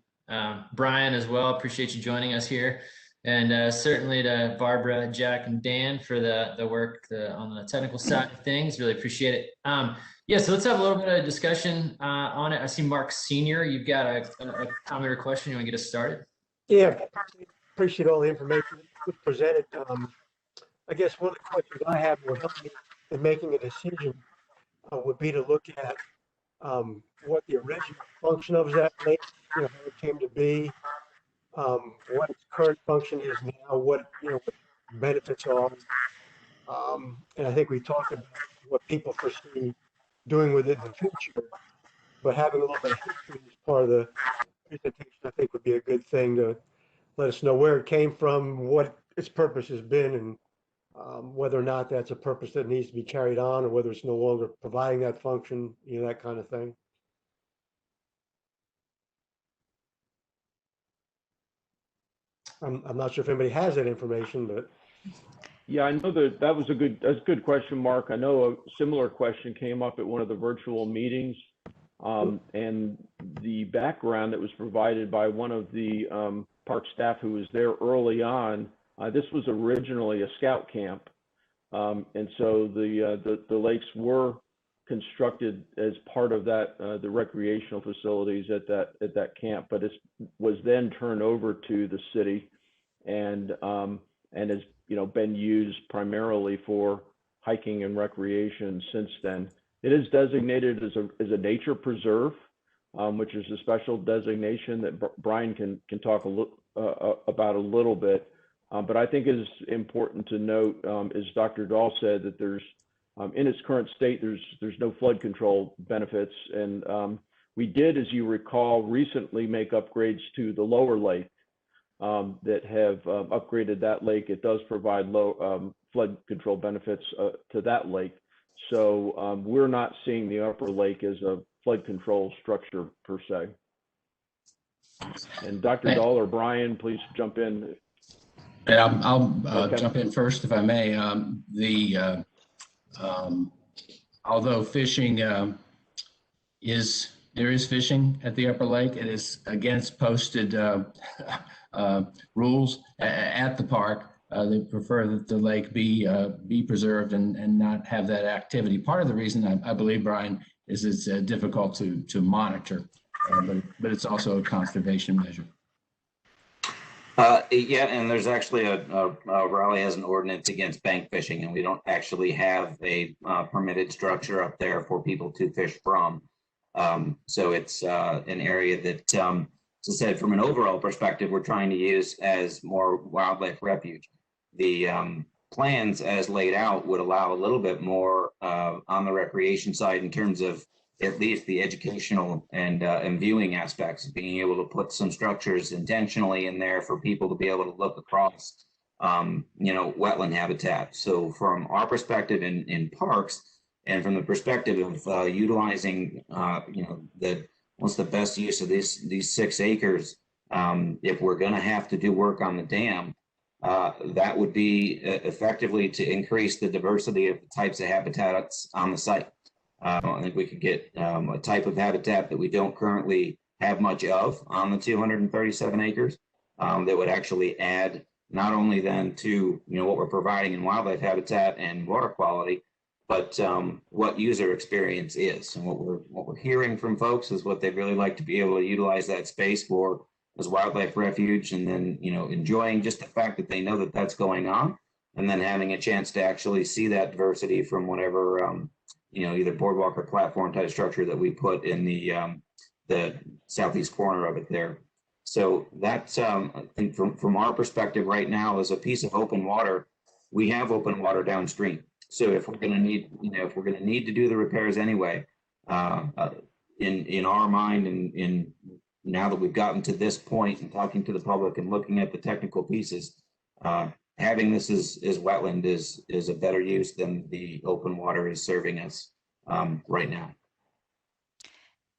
Brian as well. Appreciate you joining us here. And certainly to Barbara, Jack, and Dan for the work on the technical side of things. Really appreciate it. Yeah, so let's have a little bit of discussion on it. I see Mark Senior. You've got a comment or question. You want to get us started?
Yeah, appreciate all the information that was presented. I guess one of the questions I have will help me in making a decision would be to look at what the original function of that lake, how it came to be, what its current function is now, what what benefits are. And I think we talked about what people foresee doing with it in the future, but having a little bit of history as part of the presentation, I think would be a good thing to let us know where it came from, what its purpose has been, and whether or not that's a purpose that needs to be carried on, or whether it's no longer providing that function, that kind of thing. I'm not sure if anybody has that information, but
yeah, I know that was a good question, Mark. I know a similar question came up at one of the virtual meetings, and the background that was provided by one of the park staff who was there early on. This was originally a scout camp, and so the lakes were constructed as part of that the recreational facilities at that camp, but it was then turned over to the city, and has been used primarily for hiking and recreation since then. It is designated as a nature preserve, which is a special designation that Brian can talk about a little bit. But I think it is important to note, as Dr. Dahl said, that there's in its current state, there's no flood control benefits. And we did, as you recall, recently make upgrades to the lower lake that have upgraded that lake. It does provide low flood control benefits to that lake. So we're not seeing the upper lake as a flood control structure per se. And Dr. Dahl or Brian, please jump in.
Yeah, I'll jump in first if I may. Although fishing there is fishing at the upper lake, it is against posted rules at the park. They prefer that the lake be preserved and not have that activity. Part of the reason I believe, Brian, is it's difficult to monitor, but it's also a conservation measure.
Yeah, and there's actually Raleigh has an ordinance against bank fishing, and we don't actually have a permitted structure up there for people to fish from. So it's an area that, as I said, from an overall perspective, we're trying to use as more wildlife refuge. The plans as laid out would allow a little bit more on the recreation side in terms of at least the educational and viewing aspects, being able to put some structures intentionally in there for people to be able to look across, wetland habitat. So from our perspective in parks, and from the perspective of utilizing, what's the best use of these 6 acres If we're going to have to do work on the dam, that would be effectively to increase the diversity of the types of habitats on the site. I think we could get a type of habitat that we don't currently have much of on the 237 acres that would actually add not only then to what we're providing in wildlife habitat and water quality, but what user experience is. And what we're hearing from folks is what they'd really like to be able to utilize that space for as wildlife refuge, and then enjoying just the fact that they know that that's going on, and then having a chance to actually see that diversity from whatever either boardwalk or platform type structure that we put in the southeast corner of it there. So that's I think from our perspective right now, as a piece of open water, we have open water downstream. So if we're going to need to do the repairs anyway, in our mind, and now that we've gotten to this point and talking to the public and looking at the technical pieces, having this as wetland is a better use than the open water is serving us right now.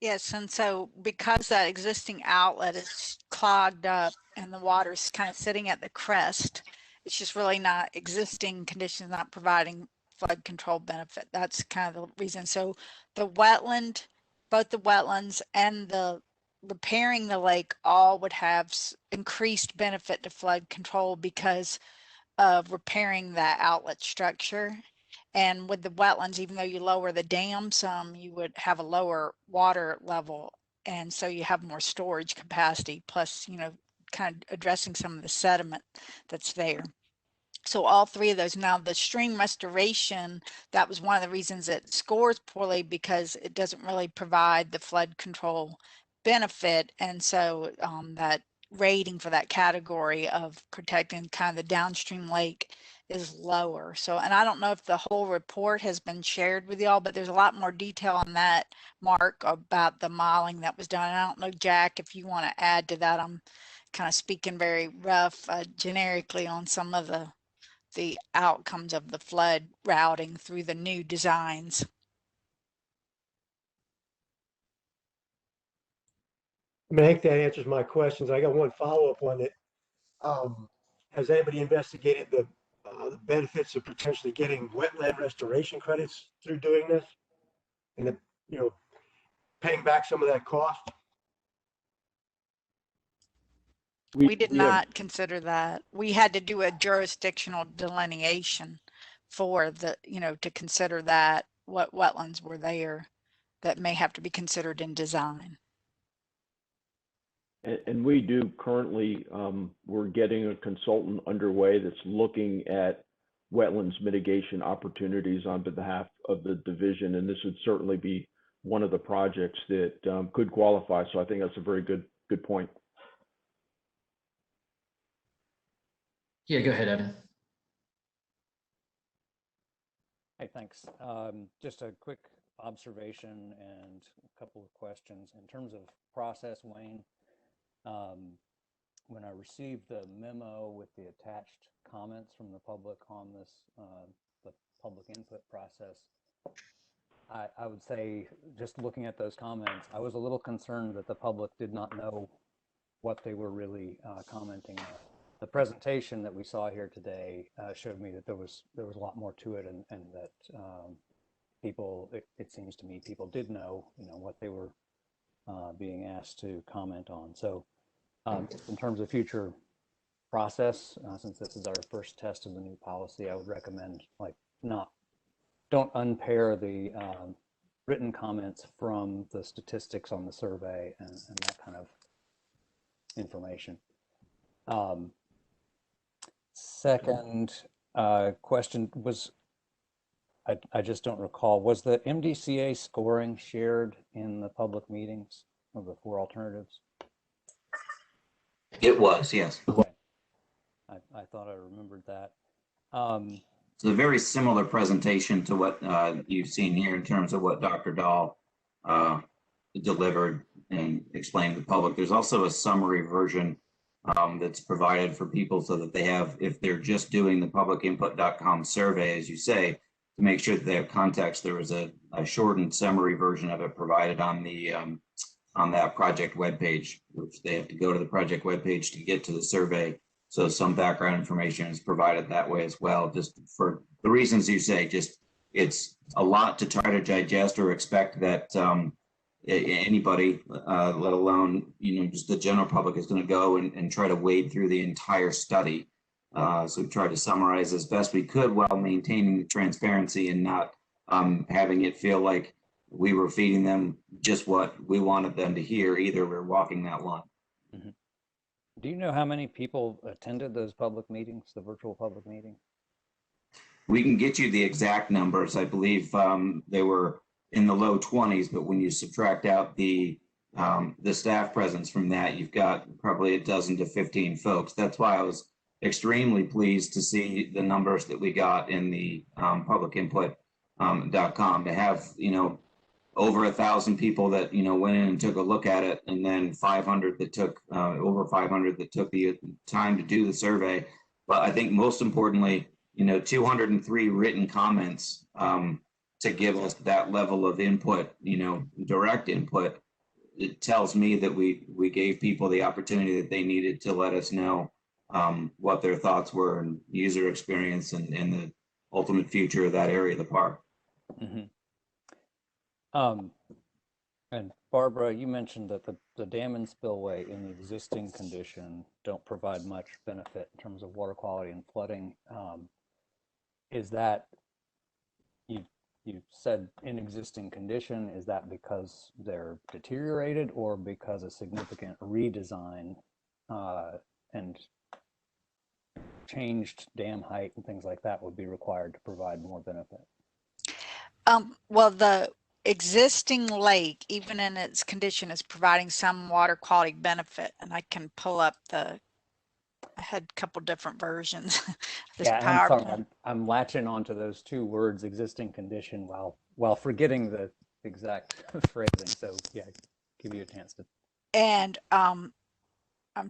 Yes, and so because that existing outlet is clogged up and the water's kind of sitting at the crest, it's just really not existing conditions, not providing flood control benefit. That's kind of the reason. So the wetland, both the wetlands and the repairing the lake all would have increased benefit to flood control because of repairing that outlet structure. And with the wetlands, even though you lower the dam some, you would have a lower water level. And so you have more storage capacity, plus, kind of addressing some of the sediment that's there. So all three of those. Now the stream restoration, that was one of the reasons it scores poorly, because it doesn't really provide the flood control benefit. And so that rating for that category of protecting kind of the downstream lake is lower. So, and I don't know if the whole report has been shared with y'all, but there's a lot more detail on that, Mark, about the modeling that was done. I don't know, Jack, if you want to add to that. I'm kind of speaking very rough, generically on some of the outcomes of the flood routing through the new designs.
I mean, I think that answers my questions. I got one follow-up on it. Has anybody investigated the benefits of potentially getting wetland restoration credits through doing this, and paying back some of that cost?
We did not consider that. We had to do a jurisdictional delineation for the, to consider that what wetlands were there that may have to be considered in design.
And we do currently, we're getting a consultant underway that's looking at wetlands mitigation opportunities on behalf of the division. And this would certainly be one of the projects that could qualify. So I think that's a very good point.
Yeah, go ahead, Evan.
Hey, thanks. Just a quick observation and a couple of questions. In terms of process, Wayne, when I received the memo with the attached comments from the public on this, the public input process, I would say, just looking at those comments, I was a little concerned that the public did not know what they were really commenting on. The presentation that we saw here today showed me that there was a lot more to it, and that people, it seems to me, people did know, what they were being asked to comment on. So in terms of future process, since this is our first test of the new policy, I would recommend don't unpair the written comments from the statistics on the survey and that kind of information. Second question was, I just don't recall, was the MDCA scoring shared in the public meetings of the 4 alternatives?
It was, yes.
Okay. I thought I remembered that.
It's a very similar presentation to what you've seen here in terms of what Dr. Dahl delivered and explained to the public. There's also a summary version that's provided for people so that they have, if they're just doing the publicinput.com survey, as you say, to make sure that they have context. There was a shortened summary version of it provided on the on that project webpage, which they have to go to the project webpage to get to the survey. So some background information is provided that way as well, just for the reasons you say. Just it's a lot to try to digest or expect that anybody, let alone just the general public, is going to go and try to wade through the entire study. So we tried to summarize as best we could while maintaining the transparency and not having it feel like we were feeding them just what we wanted them to hear. Either we're walking that line.
Mm-hmm. Do you know how many people attended those public meetings, the virtual public meeting?
We can get you the exact numbers. I believe they were in the low 20s, but when you subtract out the staff presence from that, you've got probably a dozen to 15 folks. That's why I was extremely pleased to see the numbers that we got in the publicinput.com to have, over 1,000 people that, went in and took a look at it, and then 500 that took, over 500 that took the time to do the survey. But I think most importantly, 203 written comments to give us that level of input, direct input. It tells me that we gave people the opportunity that they needed to let us know what their thoughts were and user experience and the ultimate future of that area of the park.
Mm-hmm. And Barbara, you mentioned that the dam and spillway in the existing condition don't provide much benefit in terms of water quality and flooding. Is that, you said in existing condition, is that because they're deteriorated or because a significant redesign and changed dam height and things like that would be required to provide more benefit?
Well, the existing lake, even in its condition, is providing some water quality benefit, and I can pull up I had a couple different versions.
Yeah, I'm sorry, I'm latching onto those two words, existing condition, while forgetting the exact phrasing. So yeah, give you a chance to.
And I'm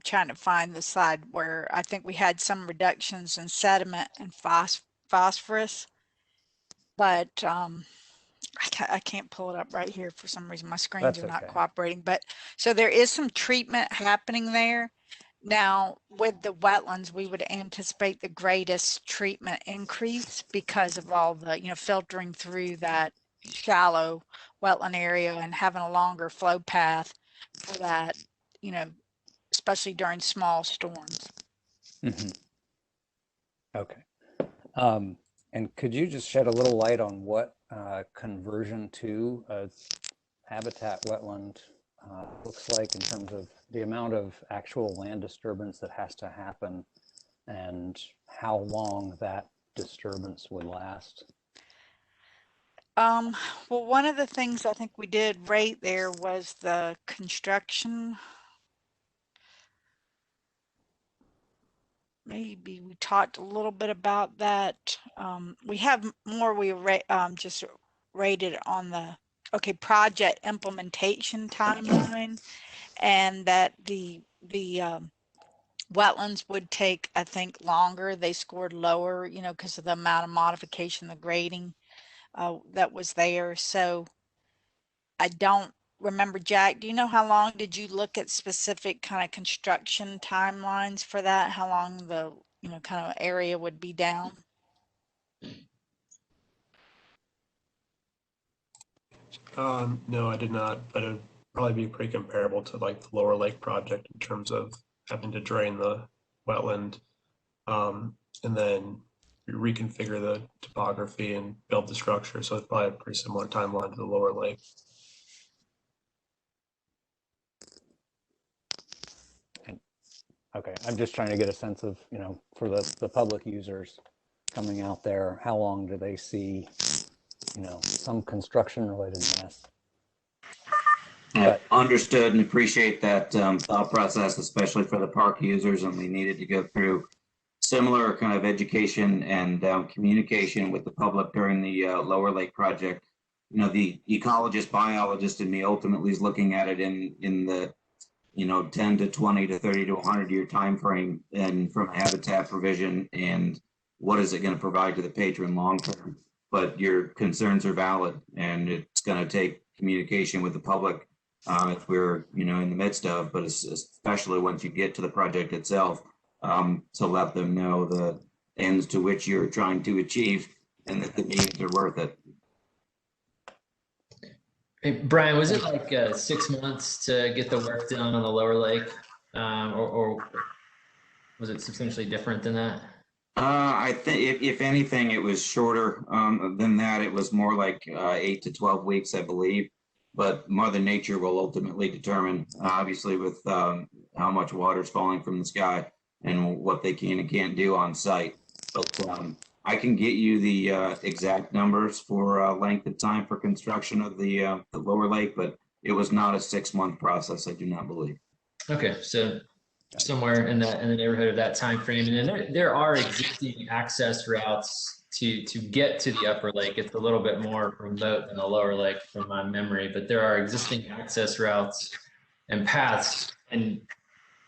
trying to find the slide where I think we had some reductions in sediment and phosphorus, but I can't pull it up right here for some reason. My screens are not cooperating. But so there is some treatment happening there. Now, with the wetlands, we would anticipate the greatest treatment increase because of all the, filtering through that shallow wetland area and having a longer flow path for that, especially during small storms.
Mm-hmm. Okay. And could you just shed a little light on what conversion to a habitat wetland looks like in terms of the amount of actual land disturbance that has to happen and how long that disturbance would last?
Well, one of the things I think we did right there was the construction. Maybe we talked a little bit about that. We have more. We just rated on the project implementation timeline, and that the wetlands would take, I think, longer. They scored lower, because of the amount of modification, the grading that was there. So I don't remember, Jack, do you know how long did you look at specific kind of construction timelines for that? How long the, kind of area would be down?
No, I did not, but it'd probably be pretty comparable to like the Lower Lake project in terms of having to drain the wetland and then reconfigure the topography and build the structure. So it's probably a pretty similar timeline to the Lower Lake.
Okay, I'm just trying to get a sense of, for the public users coming out there, how long do they see, some construction related mess?
Understood and appreciate that thought process, especially for the park users, and we needed to go through similar kind of education and communication with the public during the Lower Lake project. The ecologist, biologist in me ultimately is looking at it in the 10 to 20 to 30 to 100 year time frame, and from a habitat provision, and what is it going to provide to the patron long term. But your concerns are valid, and it's going to take communication with the public if we're, you know, in the midst of, but especially once you get to the project itself, to let them know the ends to which you're trying to achieve and that the meetings are worth it.
Hey, Brian, was it like 6 months to get the work done on the lower lake, or was it substantially different than that?
I think if anything, it was shorter than that. It was more like 8 to 12 weeks, I believe. But Mother Nature will ultimately determine, obviously, with how much water is falling from the sky and what they can and can't do on site. But I can get you the exact numbers for length of time for construction of the lower lake, but it was not a 6-month process, I do not believe.
Okay, so somewhere in the neighborhood of that time frame, and then there are existing access routes to get to the upper lake. It's a little bit more remote than the lower lake from my memory, but there are existing access routes and paths, and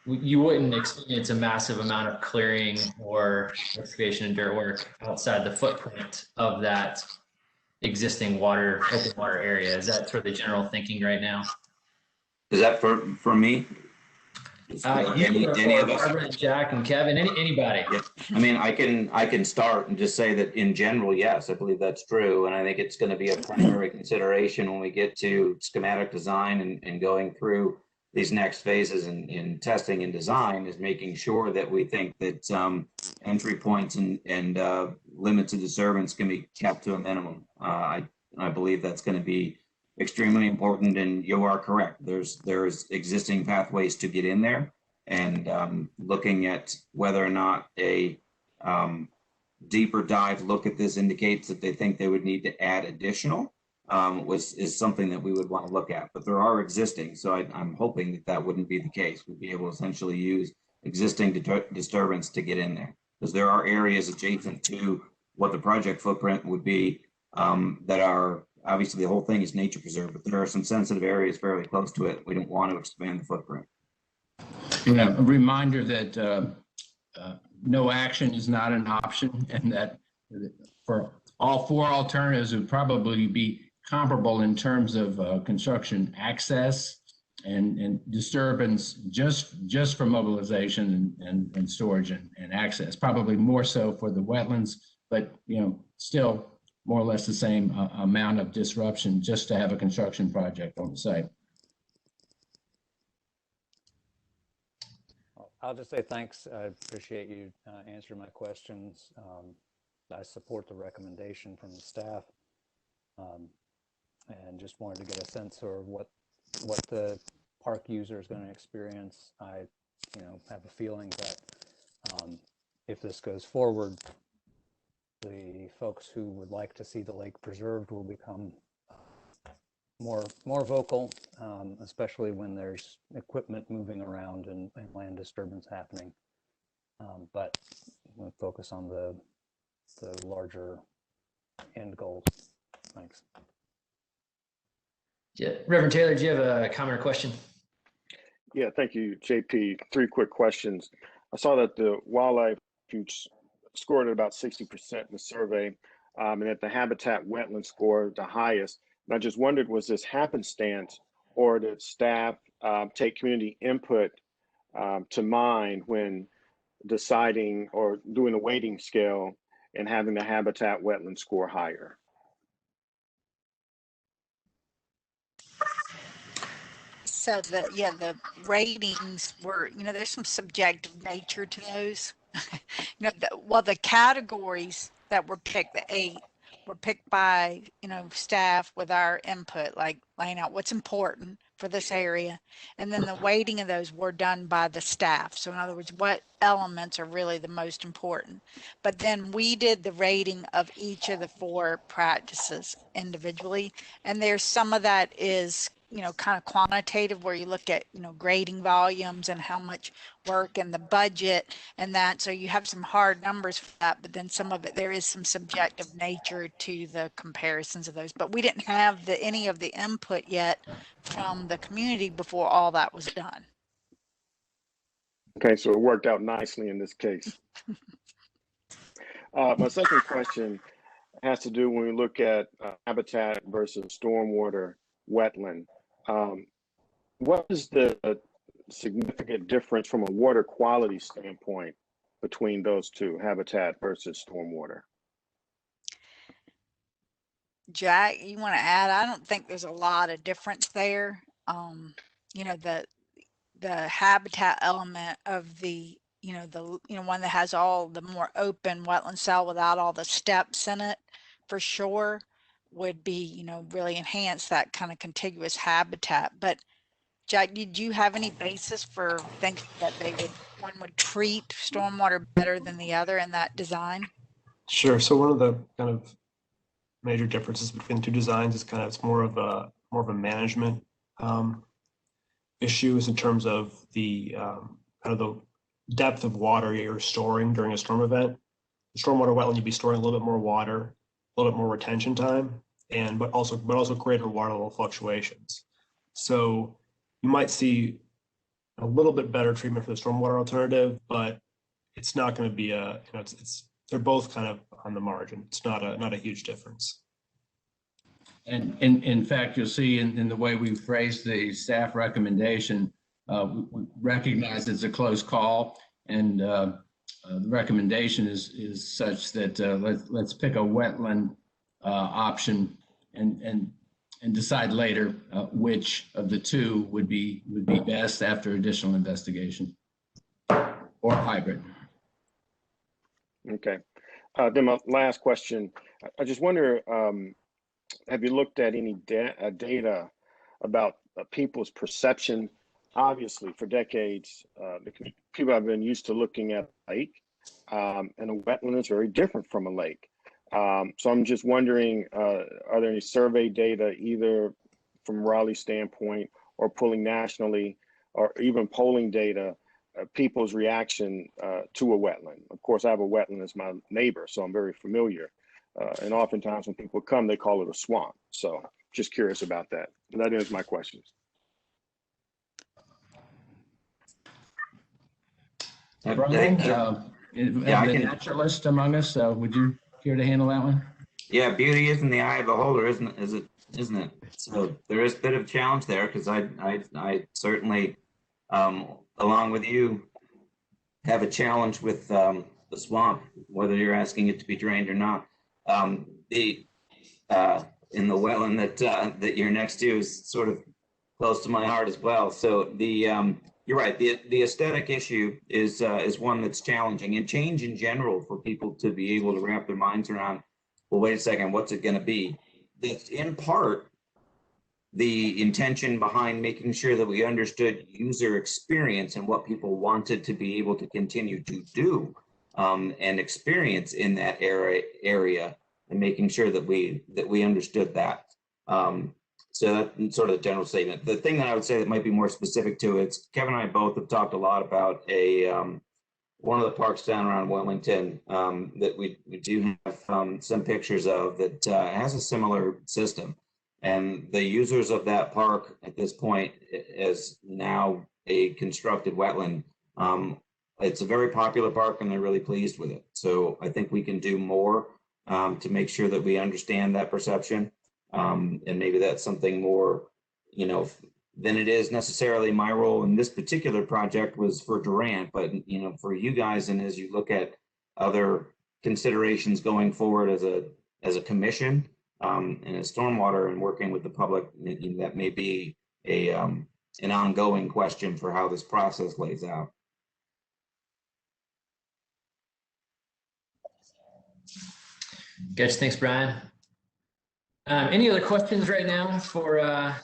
you wouldn't experience a massive amount of clearing or excavation and dirt work outside the footprint of that existing open water area. Is that sort of the general thinking right now?
Is that for me?
Any of us? Barbara and Jack and Kevin, anybody?
Yeah. I mean, I can start and just say that in general, yes, I believe that's true. And I think it's going to be a primary consideration when we get to schematic design and going through these next phases in testing and design, is making sure that we think that entry points and limits of disturbance can be kept to a minimum. I believe that's going to be extremely important, and you are correct. There's existing pathways to get in there, and looking at whether or not a deeper dive look at this indicates that they think they would need to add additional is something that we would want to look at. But there are existing, so I'm hoping that that wouldn't be the case. We'd be able to essentially use existing disturbance to get in there, because there are areas adjacent to what the project footprint would be that are, obviously the whole thing is nature preserve, but there are some sensitive areas fairly close to it. We don't want to expand the footprint.
Yeah, a reminder that no action is not an option, and that for all 4 alternatives would probably be comparable in terms of construction access and disturbance just for mobilization and storage and access, probably more so for the wetlands, but still more or less the same amount of disruption just to have a construction project on the site.
I'll just say thanks. I appreciate you answering my questions. I support the recommendation from the staff, and just wanted to get a sense of what the park user is going to experience. I have a feeling that if this goes forward, the folks who would like to see the lake preserved will become more vocal, especially when there's equipment moving around and land disturbance happening. But we'll focus on the larger end goals. Thanks.
Yeah, Reverend Taylor, do you have a comment or question?
Yeah, thank you, JP. 3 quick questions. I saw that the wildlife scored at about 60% in the survey, and that the habitat wetland scored the highest. And I just wondered, was this happenstance, or did staff take community input to mind when deciding or doing a weighting scale and having the habitat wetland score higher?
So the ratings were, there's some subjective nature to those. The categories that were picked, the 8, were picked by, staff with our input, like laying out what's important for this area. And then the weighting of those were done by the staff. So in other words, what elements are really the most important. But then we did the rating of each of the 4 practices individually. And there's some of that is kind of quantitative, where you look at, grading volumes and how much work and the budget and that. So you have some hard numbers for that, but then some of it, there is some subjective nature to the comparisons of those. But we didn't have any of the input yet from the community before all that was done.
Okay, so it worked out nicely in this case. My second question has to do when we look at habitat versus stormwater wetland. what is the significant difference from a water quality standpoint between those two, habitat versus stormwater?
Jack, you want to add? I don't think there's a lot of difference there. You know, the habitat element of the one that has all the more open wetland cell without all the steps in it, for sure, would be, really enhance that kind of contiguous habitat. But Jack, did you have any basis for thinking that one would treat stormwater better than the other in that design?
Sure. So one of the kind of major differences between the two designs is it's more of a management issue, is in terms of the kind of the depth of water you're storing during a storm event. The stormwater wetland, you'd be storing a little bit more water, a little bit more retention time, but also greater water level fluctuations. So you might see a little bit better treatment for the stormwater alternative, but it's not going to be they're both kind of on the margin. It's not a huge difference.
And in fact, you'll see in the way we phrased the staff recommendation, we recognize it's a close call, and the recommendation is such that let's pick a wetland option and decide later which of the two would be best after additional investigation, or hybrid.
Okay. Then my last question, I just wonder, have you looked at any data about people's perception? Obviously, for decades, people have been used to looking at a lake, and a wetland is very different from a lake. So I'm just wondering, are there any survey data, either from Raleigh standpoint or pulling nationally, or even polling data, people's reaction to a wetland? Of course, I have a wetland as my neighbor, so I'm very familiar. And oftentimes when people come, they call it a swamp. So just curious about that. And that is my questions.
Brian, the naturalist among us, would you care to handle that one?
Yeah, beauty is in the eye of the beholder, isn't it? So there is a bit of a challenge there, because I certainly, along with you, have a challenge with the swamp, whether you're asking it to be drained or not. In the wetland that you're next to is sort of close to my heart as well. So you're right. The aesthetic issue is one that's challenging, and change in general for people to be able to wrap their minds around. Well, wait a second, what's it going to be? That's in part the intention behind making sure that we understood user experience and what people wanted to be able to continue to do and experience in that area, and making sure that we understood that. So that's sort of the general statement. The thing that I would say that might be more specific to it, Kevin and I both have talked a lot about one of the parks down around Wellington that we do have some pictures of that has a similar system. And the users of that park at this point is now a constructed wetland. It's a very popular park, and they're really pleased with it. So I think we can do more to make sure that we understand that perception. And maybe that's something more, than it is necessarily my role in this particular project was for Durant, but for you guys, and as you look at other considerations going forward as a commission and as stormwater and working with the public, that may be an ongoing question for how this process lays out.
Gotcha. Thanks, Brian. Any other questions right now for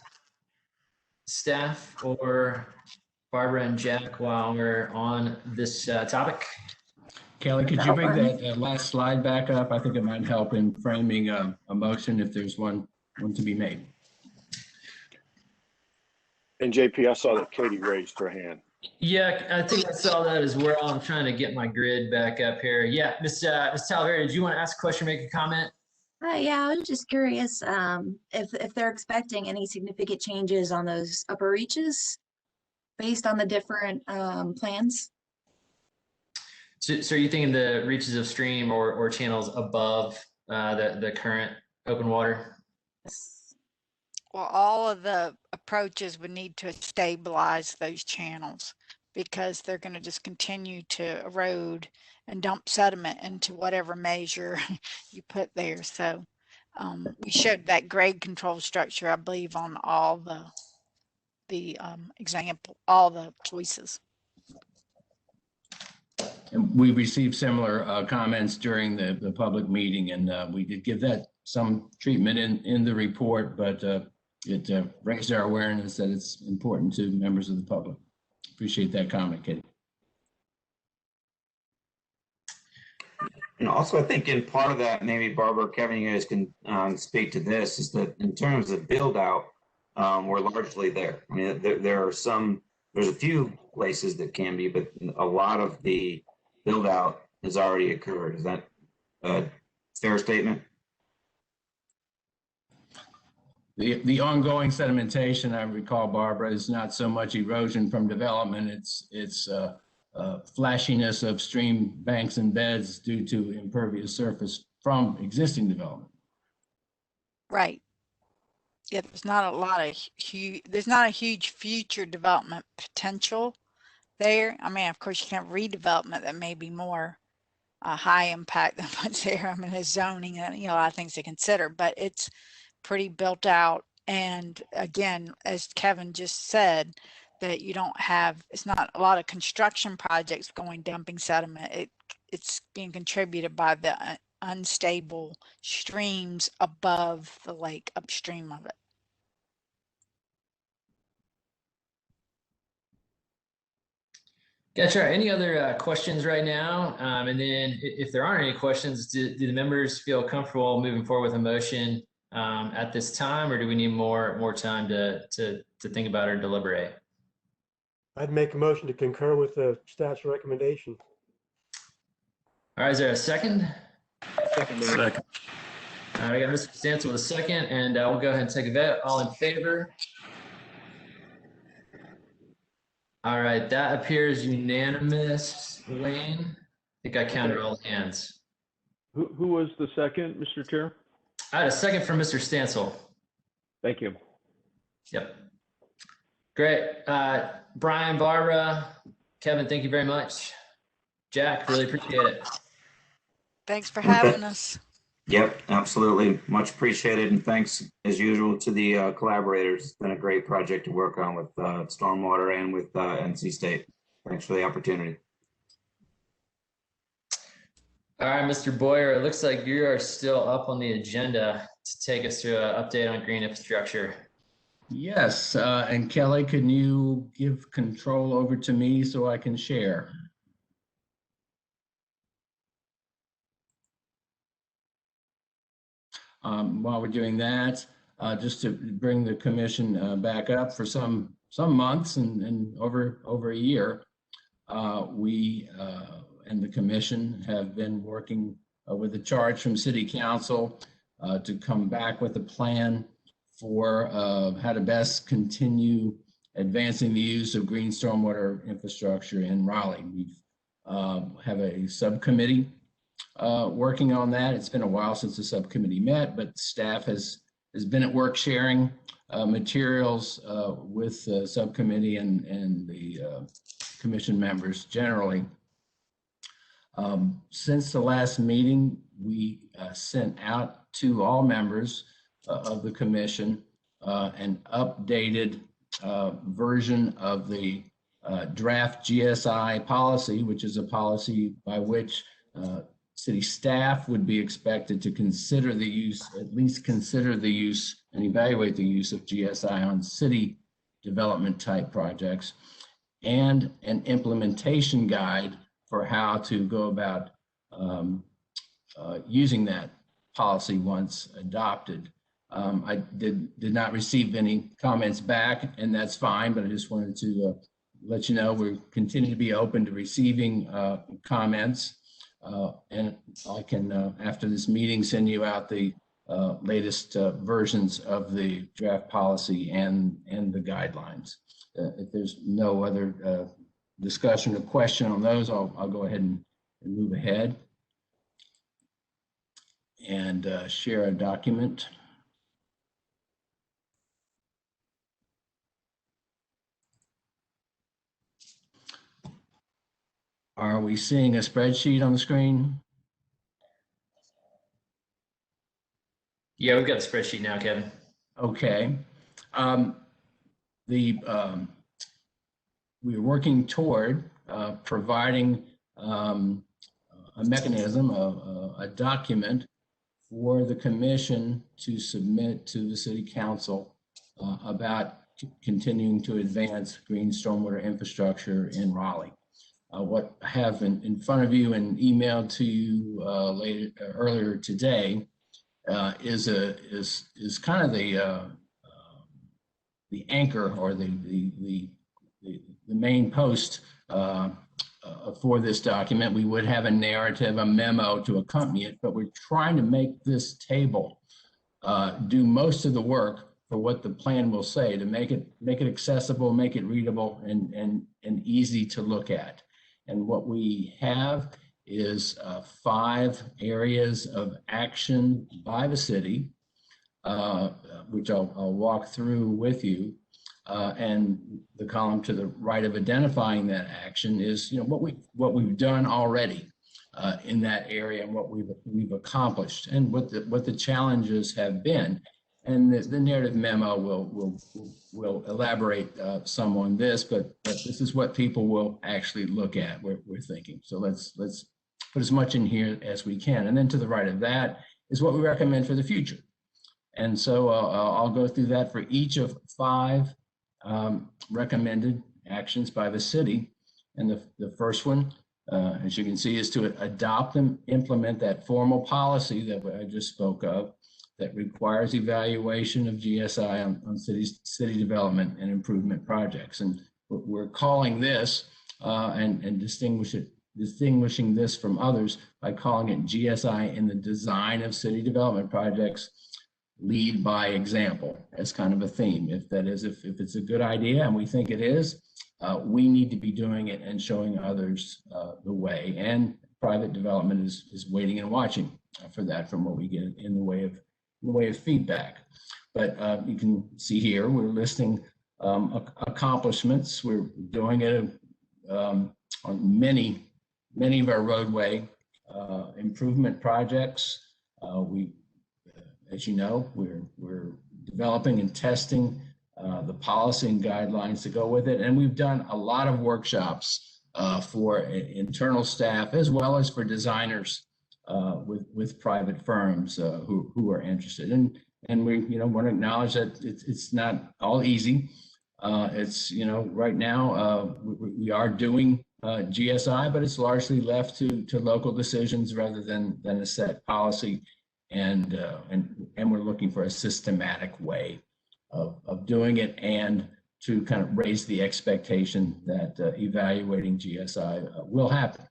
staff or Barbara and Jack while we're on this topic?
Kelly, could you bring that last slide back up? I think it might help in framing a motion if there's one to be made.
And JP, I saw that Katie raised her hand.
Yeah, I think I saw that as well. I'm trying to get my grid back up here. Yeah, Ms. Talavera, did you want to ask a question, make a comment?
Yeah, I was just curious if they're expecting any significant changes on those upper reaches based on the different plans.
So are you thinking the reaches of stream or channels above the current open water?
Well, all of the approaches would need to stabilize those channels because they're going to just continue to erode and dump sediment into whatever measure you put there. So we showed that grade control structure, I believe, on all the all the choices.
And we received similar comments during the public meeting, and we did give that some treatment in the report, but it raised our awareness that it's important to members of the public. Appreciate that comment, Katie.
And also, I think in part of that, maybe Barbara or Kevin, you guys can speak to this, is that in terms of build out, we're largely there. I mean, there's a few places that can be, but a lot of the build out has already occurred. Is that a fair statement?
The ongoing sedimentation, I recall, Barbara, is not so much erosion from development. It's flashiness of stream banks and beds due to impervious surface from existing development.
Right. Yeah, there's not a huge future development potential there. I mean, of course, you can have redevelopment that may be more high impact than what's there. I mean, there's zoning and a lot of things to consider, but it's pretty built out. And again, as Kevin just said, that you don't have, it's not a lot of construction projects going dumping sediment. It's being contributed by the unstable streams above the lake, upstream of it.
Gotcha. Any other questions right now? And then if there aren't any questions, do the members feel comfortable moving forward with a motion at this time, or do we need more time to think about or deliberate?
I'd make a motion to concur with the staff's recommendation.
All right, is there a second?
Second.
All right, I got Mr. Stancil with a second, and we'll go ahead and take a vote. All in favor? All right, that appears unanimous. Wayne, I think I counted all the hands.
Who was the second, Mr. Chair?
I had a second from Mr. Stancil.
Thank you.
Yep. Great. Brian, Barbara, Kevin, thank you very much. Jack, really appreciate it.
Thanks for having us.
Yep, absolutely. Much appreciated. And thanks, as usual, to the collaborators. It's been a great project to work on with Stormwater and with NC State. Thanks for the opportunity.
All right, Mr. Boyer, it looks like you are still up on the agenda to take us through an update on green infrastructure.
Yes, and Kelly, can you give control over to me so I can share? While we're doing that, just to bring the commission back up for some months and over a year, we and the commission have been working with a charge from City Council to come back with a plan for how to best continue advancing the use of green stormwater infrastructure in Raleigh. We have a subcommittee working on that. It's been a while since the subcommittee met, but staff has been at work sharing materials with the subcommittee and the commission members generally. Since the last meeting, we sent out to all members of the commission an updated version of the draft Gsi policy, which is a policy by which city staff would be expected to consider the use, at least consider the use and evaluate the use of GSI on city development type projects, and an implementation guide for how to go about using that policy once adopted. I did not receive any comments back, and that's fine, but I just wanted to let you know we continue to be open to receiving comments. And I can, after this meeting, send you out the latest versions of the draft policy and the guidelines. If there's no other discussion or question on those, I'll go ahead and move ahead and share a document. Are we seeing a spreadsheet on the screen?
Yeah, we've got the spreadsheet now, Kevin.
Okay. We're working toward providing a mechanism, a document for the commission to submit to the city council about continuing to advance green stormwater infrastructure in Raleigh. What I have in front of you and emailed to you earlier today is kind of the anchor or the main post for this document. We would have a narrative, a memo to accompany it, but we're trying to make this table do most of the work for what the plan will say, to make it accessible, make it readable, and easy to look at. And what we have is 5 areas of action by the city, which I'll walk through with you. And the column to the right of identifying that action is, what we've done already in that area and what we've accomplished and what the challenges have been. And the narrative memo will elaborate some on this, but this is what people will actually look at. We're thinking. So let's put as much in here as we can. And then to the right of that is what we recommend for the future. And so I'll go through that for each of 5 recommended actions by the city. And the first one, as you can see, is to adopt and implement that formal policy that I just spoke of that requires evaluation of GSI on city development and improvement projects. And we're calling this and distinguishing this from others by calling it GSI in the design of city development projects, lead by example, as kind of a theme. If it's a good idea, and we think it is, we need to be doing it and showing others the way. And private development is waiting and watching for that from what we get in the way of feedback. But you can see here we're listing accomplishments. We're doing it on many of our roadway improvement projects. As you know, we're developing and testing the policy and guidelines to go with it. And we've done a lot of workshops for internal staff as well as for designers with private firms who are interested. And we want to acknowledge that it's not all easy. It's, right now we are doing GSI, but it's largely left to local decisions rather than a set policy. And we're looking for a systematic way of doing it and to kind of raise the expectation that evaluating GSI will happen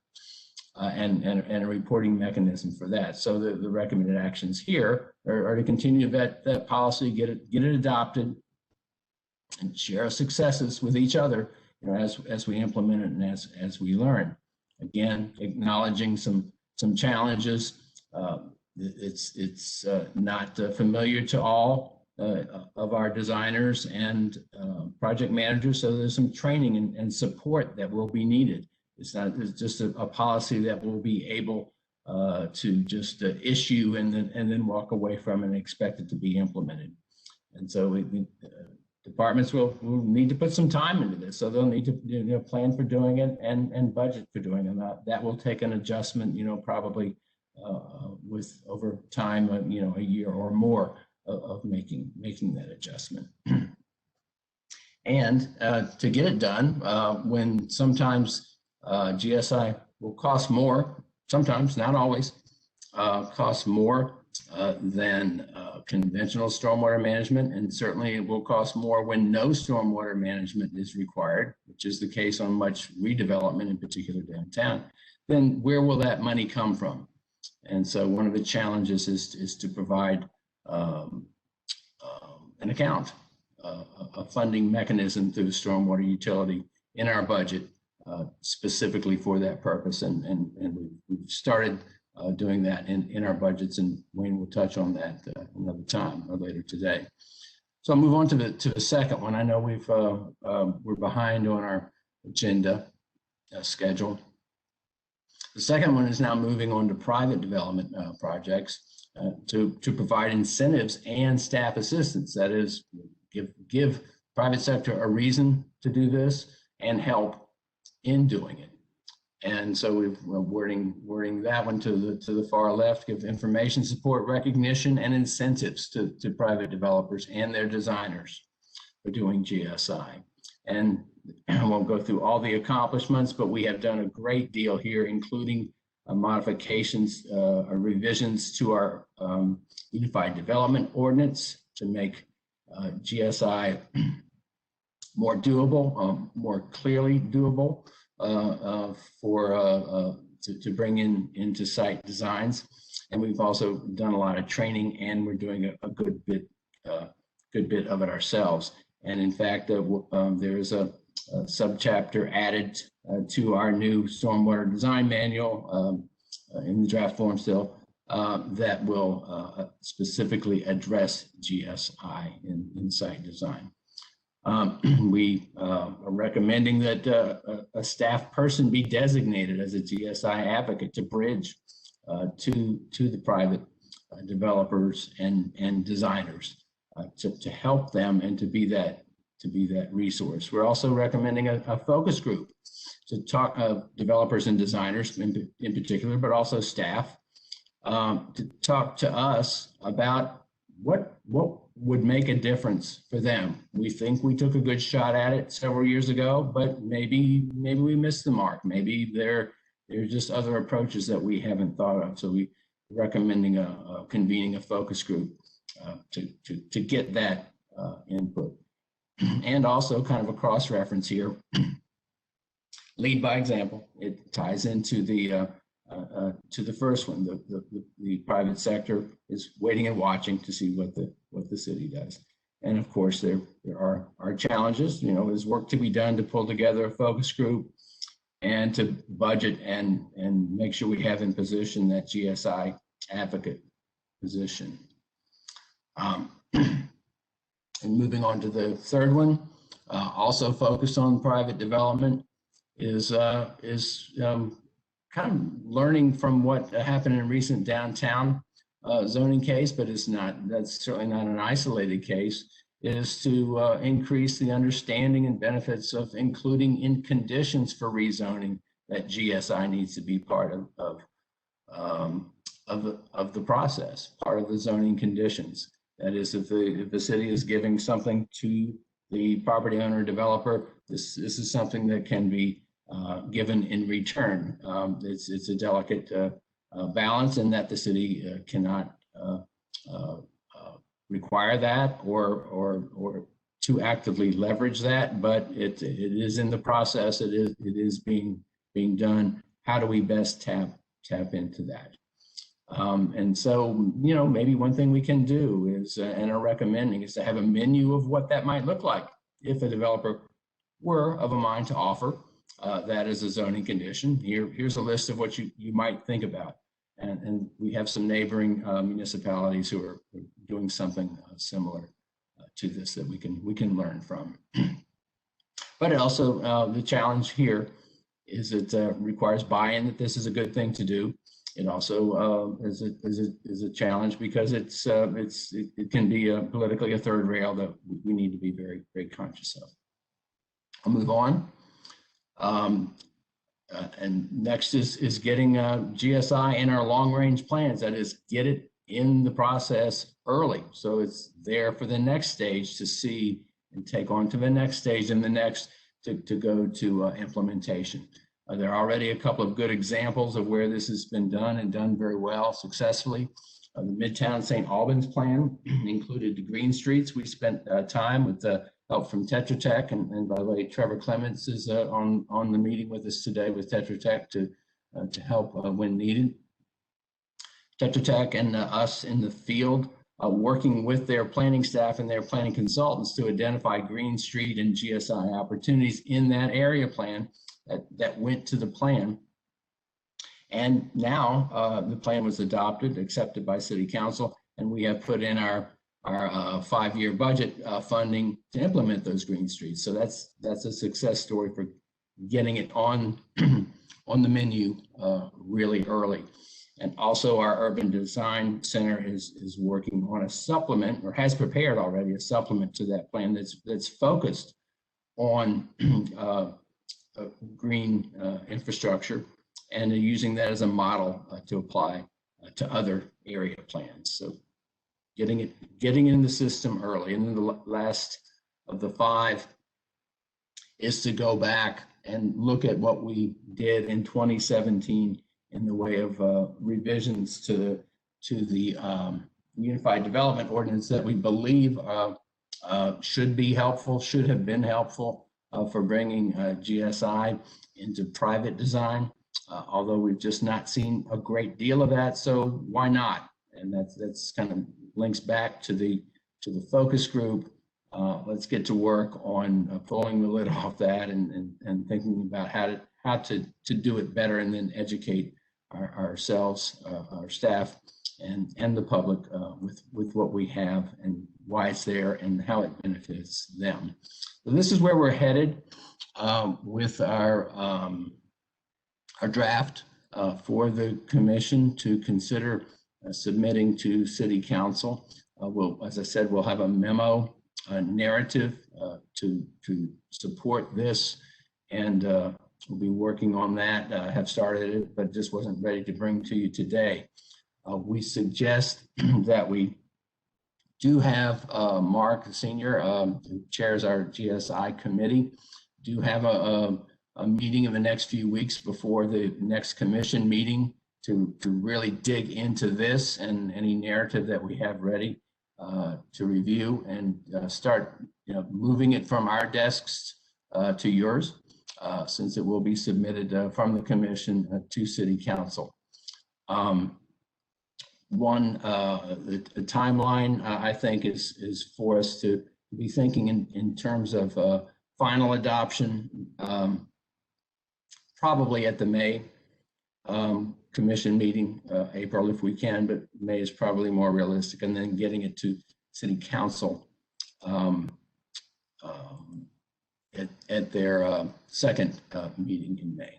and a reporting mechanism for that. So the recommended actions here are to continue that policy, get it adopted, and share our successes with each other, as we implement it and as we learn. Again, acknowledging some challenges. It's not familiar to all of our designers and project managers, so there's some training and support that will be needed. It's just a policy that we'll be able to just issue and then walk away from and expect it to be implemented. And so departments will need to put some time into this, so they'll need to plan for doing it and budget for doing it. That will take an adjustment, probably with over time, a year or more of making that adjustment. And to get it done, when sometimes GSI will cost more, sometimes, not always, cost more than conventional stormwater management, and certainly it will cost more when no stormwater management is required, which is the case on much redevelopment, in particular downtown. Then where will that money come from? And so one of the challenges is to provide an account, a funding mechanism through the stormwater utility in our budget specifically for that purpose. And we've started doing that in our budgets, and Wayne will touch on that another time or later today. So I'll move on to the second one. I know we're behind on our agenda schedule. The second one is now moving on to private development projects to provide incentives and staff assistance. That is, give private sector a reason to do this and help in doing it. And so we're wording that one to the far left, give information, support, recognition, and incentives to private developers and their designers for doing GSI. And I won't go through all the accomplishments, but we have done a great deal here, including modifications or revisions to our Unified Development Ordinance to make GSI more doable, more clearly doable to bring into site designs. And we've also done a lot of training, and we're doing a good bit of it ourselves. And in fact, there is a subchapter added to our new stormwater design manual in the draft form still that will specifically address GSI in site design. We are recommending that a staff person be designated as a GSI advocate to bridge to the private developers and designers to help them and to be that resource. We're also recommending a focus group to talk developers and designers in particular, but also staff to talk to us about what would make a difference for them. We think we took a good shot at it several years ago, but maybe we missed the mark. Maybe there are just other approaches that we haven't thought of. So we're recommending convening a focus group to get that input. And also kind of a cross-reference here, lead by example. It ties into the first one. The private sector is waiting and watching to see what the city does. And of course, there are challenges. You know, there's work to be done to pull together a focus group and to budget and make sure we have in position that GSI advocate position. And moving on to the third one, also focused on private development, is kind of learning from what happened in recent downtown zoning case, but that's certainly not an isolated case, is to increase the understanding and benefits of including in conditions for rezoning that GSI needs to be part of the process, part of the zoning conditions. That is, if the city is giving something to the property owner developer, this is something that can be given in return. It's a delicate balance in that the city cannot require that or to actively leverage that, but it is in the process. It is being done. How do we best tap into that? And so, you know, maybe one thing we can do is, and are recommending, is to have a menu of what that might look like if a developer were of a mind to offer that as a zoning condition. Here's a list of what you might think about. And we have some neighboring municipalities who are doing something similar to this that we can learn from. But it also, the challenge here is it requires buy-in that this is a good thing to do. It also is a challenge because it can be politically a third rail that we need to be very, very conscious of. I'll move on. And next is getting GSI in our long range plans. That is, get it in the process early, so it's there for the next stage to see and take on to the next stage and the next to go to implementation. There are already a couple of good examples of where this has been done and done very well successfully. The Midtown St. Albans plan included the green streets. We spent time with the help from Tetra Tech, and by the way, Trevor Clements is on the meeting with us today with Tetra Tech to help when needed. Tetra Tech and us in the field working with their planning staff and their planning consultants to identify green street and GSI opportunities in that area plan that went to the plan. And now the plan was adopted, accepted by City Council, and we have put in our 5-year budget funding to implement those green streets. So that's a success story for getting it on on the menu really early. And also our Urban Design Center is working on a supplement, or has prepared already a supplement to that plan that's focused on green infrastructure, and using that as a model to apply to other area plans. So getting in the system early. And then the last of the 5 is to go back and look at what we did in 2017 in the way of revisions to the Unified Development Ordinance that we believe should be helpful, should have been helpful for bringing GSI into private design, although we've just not seen a great deal of that. So why not? And that's kind of links back to the focus group. Let's get to work on pulling the lid off that and thinking about how to do it better, and then educate ourselves, our staff, and the public with what we have and why it's there and how it benefits them. So this is where we're headed with our draft for the commission to consider submitting to City Council. As I said, we'll have a memo narrative to support this, and we'll be working on that. Have started it, but just wasn't ready to bring to you today. We suggest that we do have Mark Senior, who chairs our GSI committee, do have a meeting in the next few weeks before the next commission meeting to really dig into this and any narrative that we have ready to review, and start moving it from our desks to yours, since it will be submitted from the commission to City Council. The timeline I think is for us to be thinking in terms of final adoption, probably at the May commission meeting, April if we can, but May is probably more realistic, and then getting it to City Council at their second meeting in May.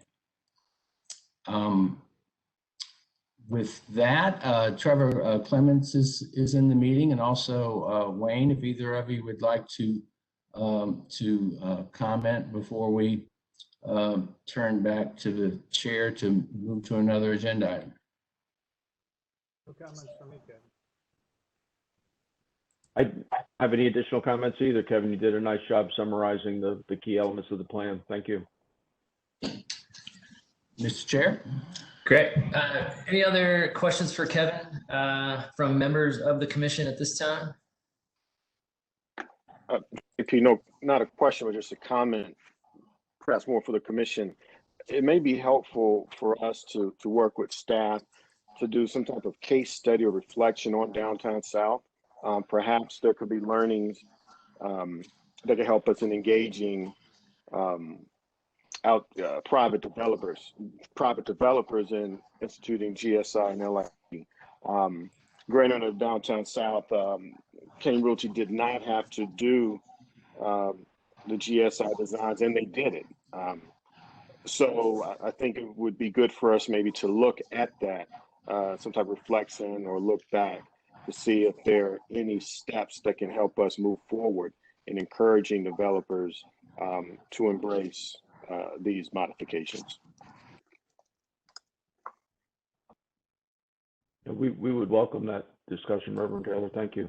With that, Trevor Clements is in the meeting, and also Wayne, if either of you would like to comment before we turn back to the chair to move to another agenda item.
No comments from me, Kevin.
I don't have any additional comments either, Kevin. You did a nice job summarizing the key elements of the plan. Thank you.
Mr. Chair.
Great. Any other questions for Kevin from members of the commission at this time?
If you know, not a question, but just a comment, perhaps more for the commission. It may be helpful for us to work with staff to do some type of case study or reflection on Downtown South. Perhaps there could be learnings that could help us in engaging private developers in instituting GSI and LID. Granted, under Downtown South, Kane Realty did not have to do the GSI designs, and they did it. So I think it would be good for us maybe to look at that, some type of reflection or look back to see if there are any steps that can help us move forward in encouraging developers to embrace these modifications.
We would welcome that discussion, Reverend Taylor. Thank you.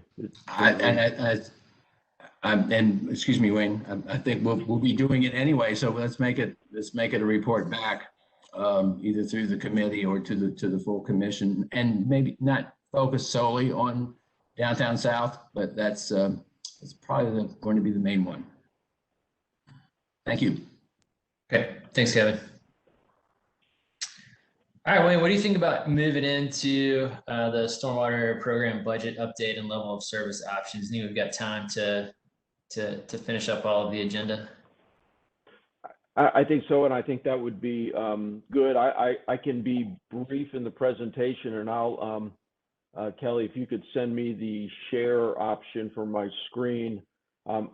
And excuse me, Wayne, I think we'll be doing it anyway. So let's make it a report back, either through the committee or to the full commission, and maybe not focus solely on Downtown South, but that's probably going to be the main one. Thank you.
Okay, thanks, Kevin. All right, Wayne, what do you think about moving into the stormwater program budget update and level of service options? I think we've got time to finish up all of the agenda.
I think so, and I think that would be good. I can be brief in the presentation, and I'll, Kelly, if you could send me the share option for my screen.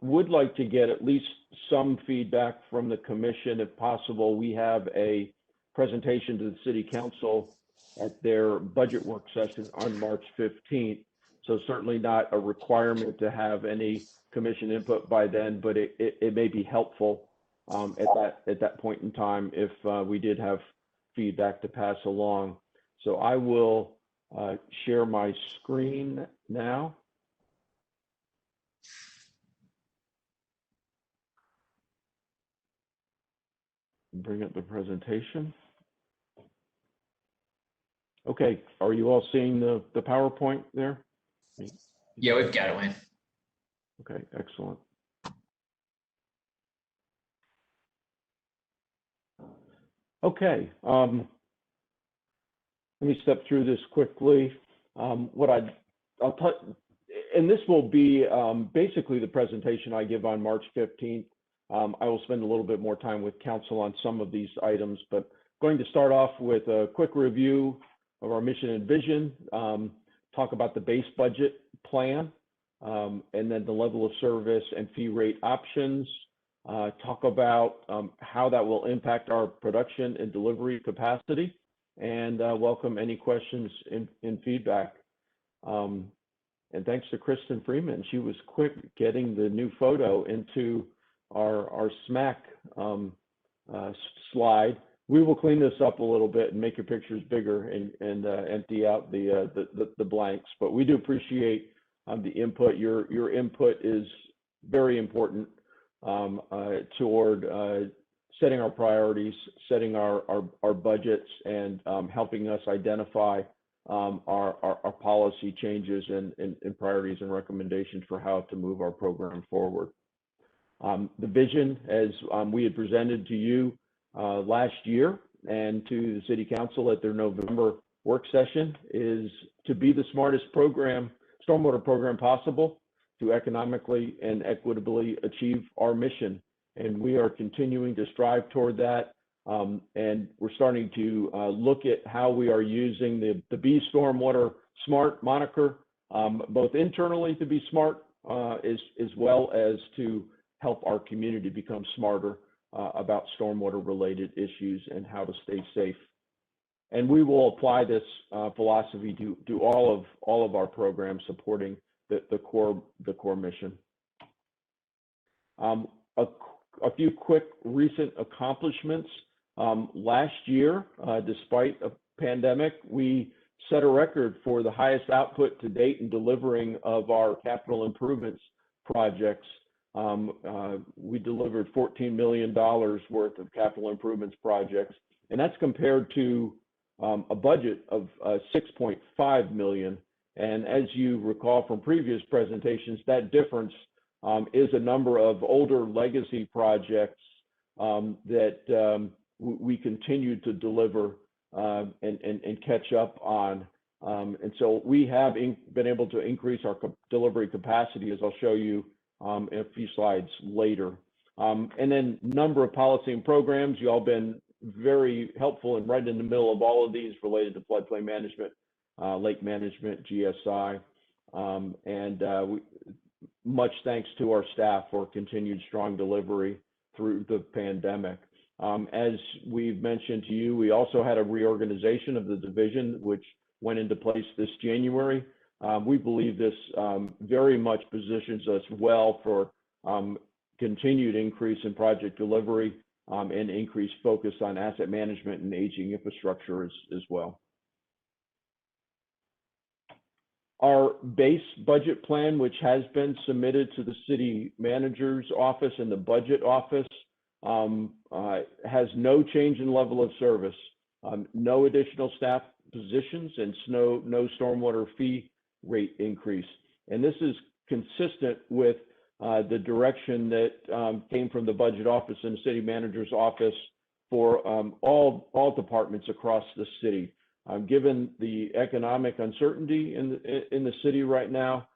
Would like to get at least some feedback from the commission, if possible. We have a presentation to the City Council at their budget work session on March 15th. So certainly not a requirement to have any commission input by then, but it may be helpful at that point in time if we did have feedback to pass along. So I will share my screen now. Bring up the presentation. Okay, are you all seeing the PowerPoint there?
Yeah, we've got it, Wayne.
Okay, excellent. Okay, let me step through this quickly. I'll touch, and this will be basically the presentation I give on March 15th. I will spend a little bit more time with council on some of these items, but going to start off with a quick review of our mission and vision, talk about the base budget plan, and then the level of service and fee rate options, talk about how that will impact our production and delivery capacity, and welcome any questions and feedback. And thanks to Kristen Freeman. She was quick getting the new photo into our SMAC slide. We will clean this up a little bit and make your pictures bigger and empty out the blanks. But we do appreciate the input. Your input is very important toward setting our priorities, setting our budgets, and helping us identify our policy changes and priorities and recommendations for how to move our program forward. The vision, as we had presented to you last year and to the City Council at their November work session, is to be the smartest stormwater program possible to economically and equitably achieve our mission. And we are continuing to strive toward that. And we're starting to look at how we are using the Be Stormwater Smart moniker, both internally to be smart, as well as to help our community become smarter about stormwater related issues and how to stay safe. And we will apply this philosophy to all of our programs supporting the core mission. A few quick recent accomplishments. Last year, despite a pandemic, we set a record for the highest output to date in delivering of our capital improvements projects. We delivered $14 million worth of capital improvements projects, and that's compared to a budget of $6.5 million. And as you recall from previous presentations, that difference is a number of older legacy projects that we continue to deliver and catch up on. And so we have been able to increase our delivery capacity, as I'll show you in a few slides later. And then number of policy and programs. You all been very helpful and right in the middle of all of these related to floodplain management, lake management, GSI, and much thanks to our staff for continued strong delivery through the pandemic. As we've mentioned to you, we also had a reorganization of the division, which went into place this January. We believe this very much positions us well for continued increase in project delivery and increased focus on asset management and aging infrastructure as well. Our base budget plan, which has been submitted to the city manager's office and the budget office, has no change in level of service, no additional staff positions, and no stormwater fee rate increase. And this is consistent with the direction that came from the budget office and the city manager's office for all departments across the city. Given the economic uncertainty in the city right now,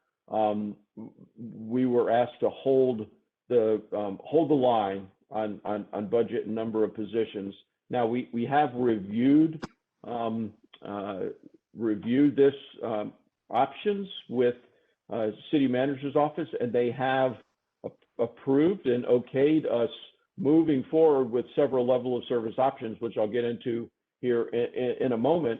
we were asked to hold the line on budget and number of positions. Now we have reviewed this options with city manager's office, and they have approved and okayed us moving forward with several level of service options, which I'll get into here in a moment,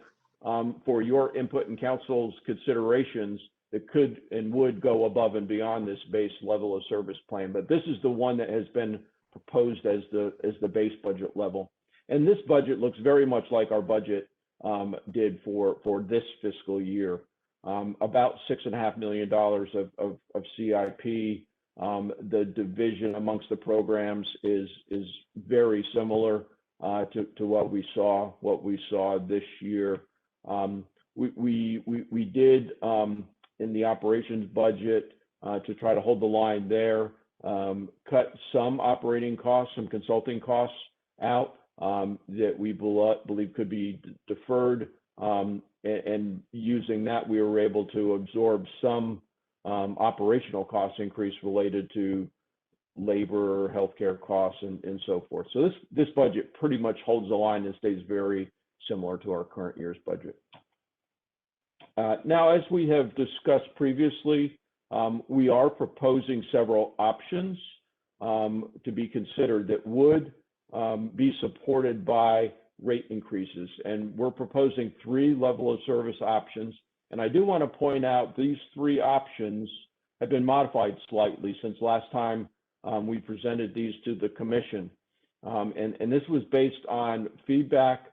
for your input and council's considerations that could and would go above and beyond this base level of service plan. But this is the one that has been proposed as the base budget level. And this budget looks very much like our budget did for this fiscal year. About $6.5 million of CIP. The division amongst the programs is very similar to what we saw this year. We did in the operations budget to try to hold the line there, cut some operating costs, some consulting costs out that we believe could be deferred, and using that we were able to absorb some operational cost increase related to labor, healthcare costs, and so forth. So this budget pretty much holds the line and stays very similar to our current year's budget. Now, as we have discussed previously, we are proposing several options to be considered that would be supported by rate increases. And we're proposing 3 level of service options. And I do want to point out these 3 options have been modified slightly since last time we presented these to the commission. And this was based on feedback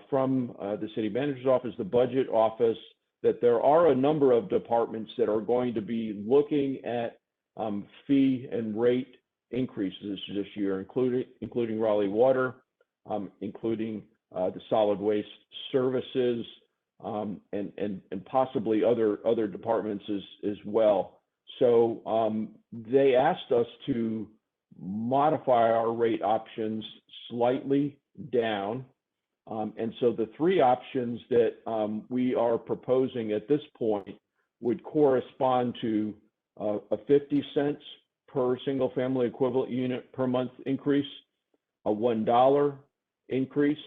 from the city manager's office, the budget office, that there are a number of departments that are going to be looking at fee and rate increases this year, including Raleigh Water, including the solid waste services, and possibly other departments as well. So they asked us to modify our rate options slightly down. And so the 3 options that we are proposing at this point would correspond to a 50 cents per single family equivalent unit per month increase, a $1 increase,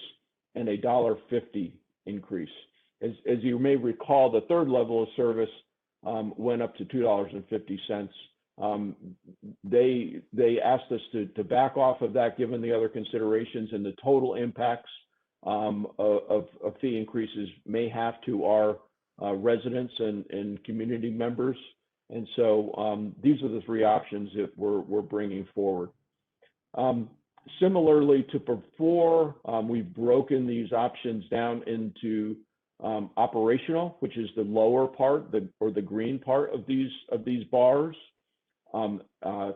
and a $1.50 increase. As you may recall, the 3rd level of service went up to $2.50. They asked us to back off of that given the other considerations and the total impacts of fee increases may have to our residents and community members. And so these are the 3 options that we're bringing forward. Similarly to before, we've broken these options down into operational, which is the lower part, or the green part of these bars,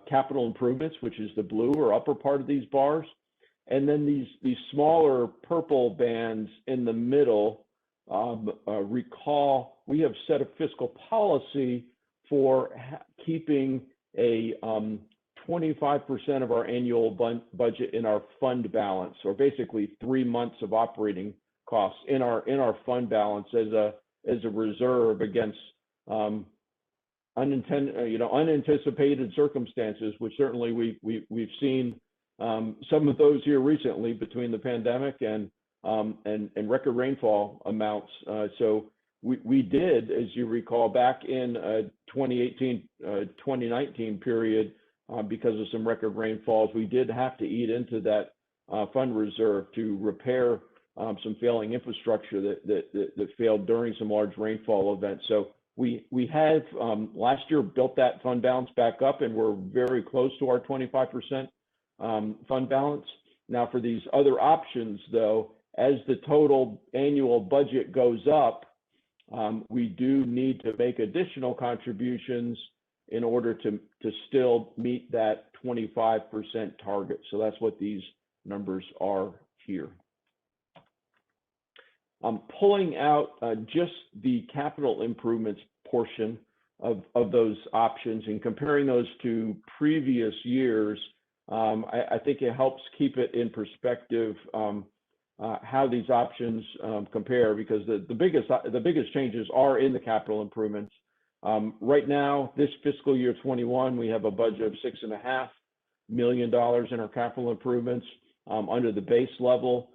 capital improvements, which is the blue or upper part of these bars, and then these smaller purple bands in the middle. Recall, we have set a fiscal policy for keeping a 25% of our annual budget in our fund balance, or basically 3 months of operating costs in our fund balance as a reserve against unanticipated circumstances, which certainly we've seen some of those here recently between the pandemic and record rainfall amounts. So we did, as you recall, back in 2018-2019 period, because of some record rainfalls, we did have to eat into that fund reserve to repair some failing infrastructure that failed during some large rainfall events. So we have last year built that fund balance back up, and we're very close to our 25% fund balance. Now for these other options, though, as the total annual budget goes up, we do need to make additional contributions in order to still meet that 25% target. So that's what these numbers are here. Pulling out just the capital improvements portion of those options and comparing those to previous years, I think it helps keep it in perspective how these options compare, because the biggest changes are in the capital improvements. Right now, this fiscal year 21, we have a budget of $6.5 million in our capital improvements under the base level.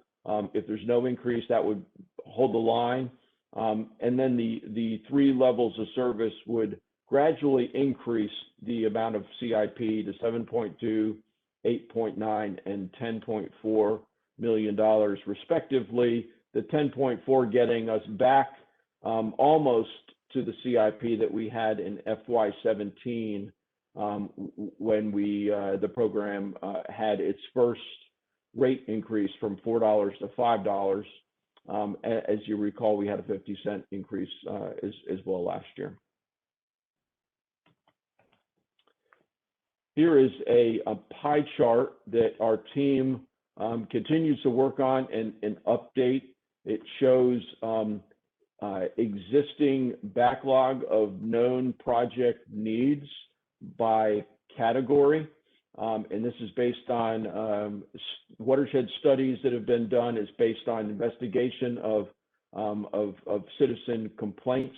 If there's no increase, that would hold the line. And then the 3 levels of service would gradually increase the amount of CIP to 7.2, $8.9 and $10.4 million respectively. The 10.4 getting us back almost to the CIP that we had in FY17 when the program had its first rate increase from $4 to $5. As you recall, we had a 50-cent increase as well last year. Here is a pie chart that our team continues to work on and update. It shows existing backlog of known project needs by category. And this is based on watershed studies that have been done. It's based on investigation of citizen complaints.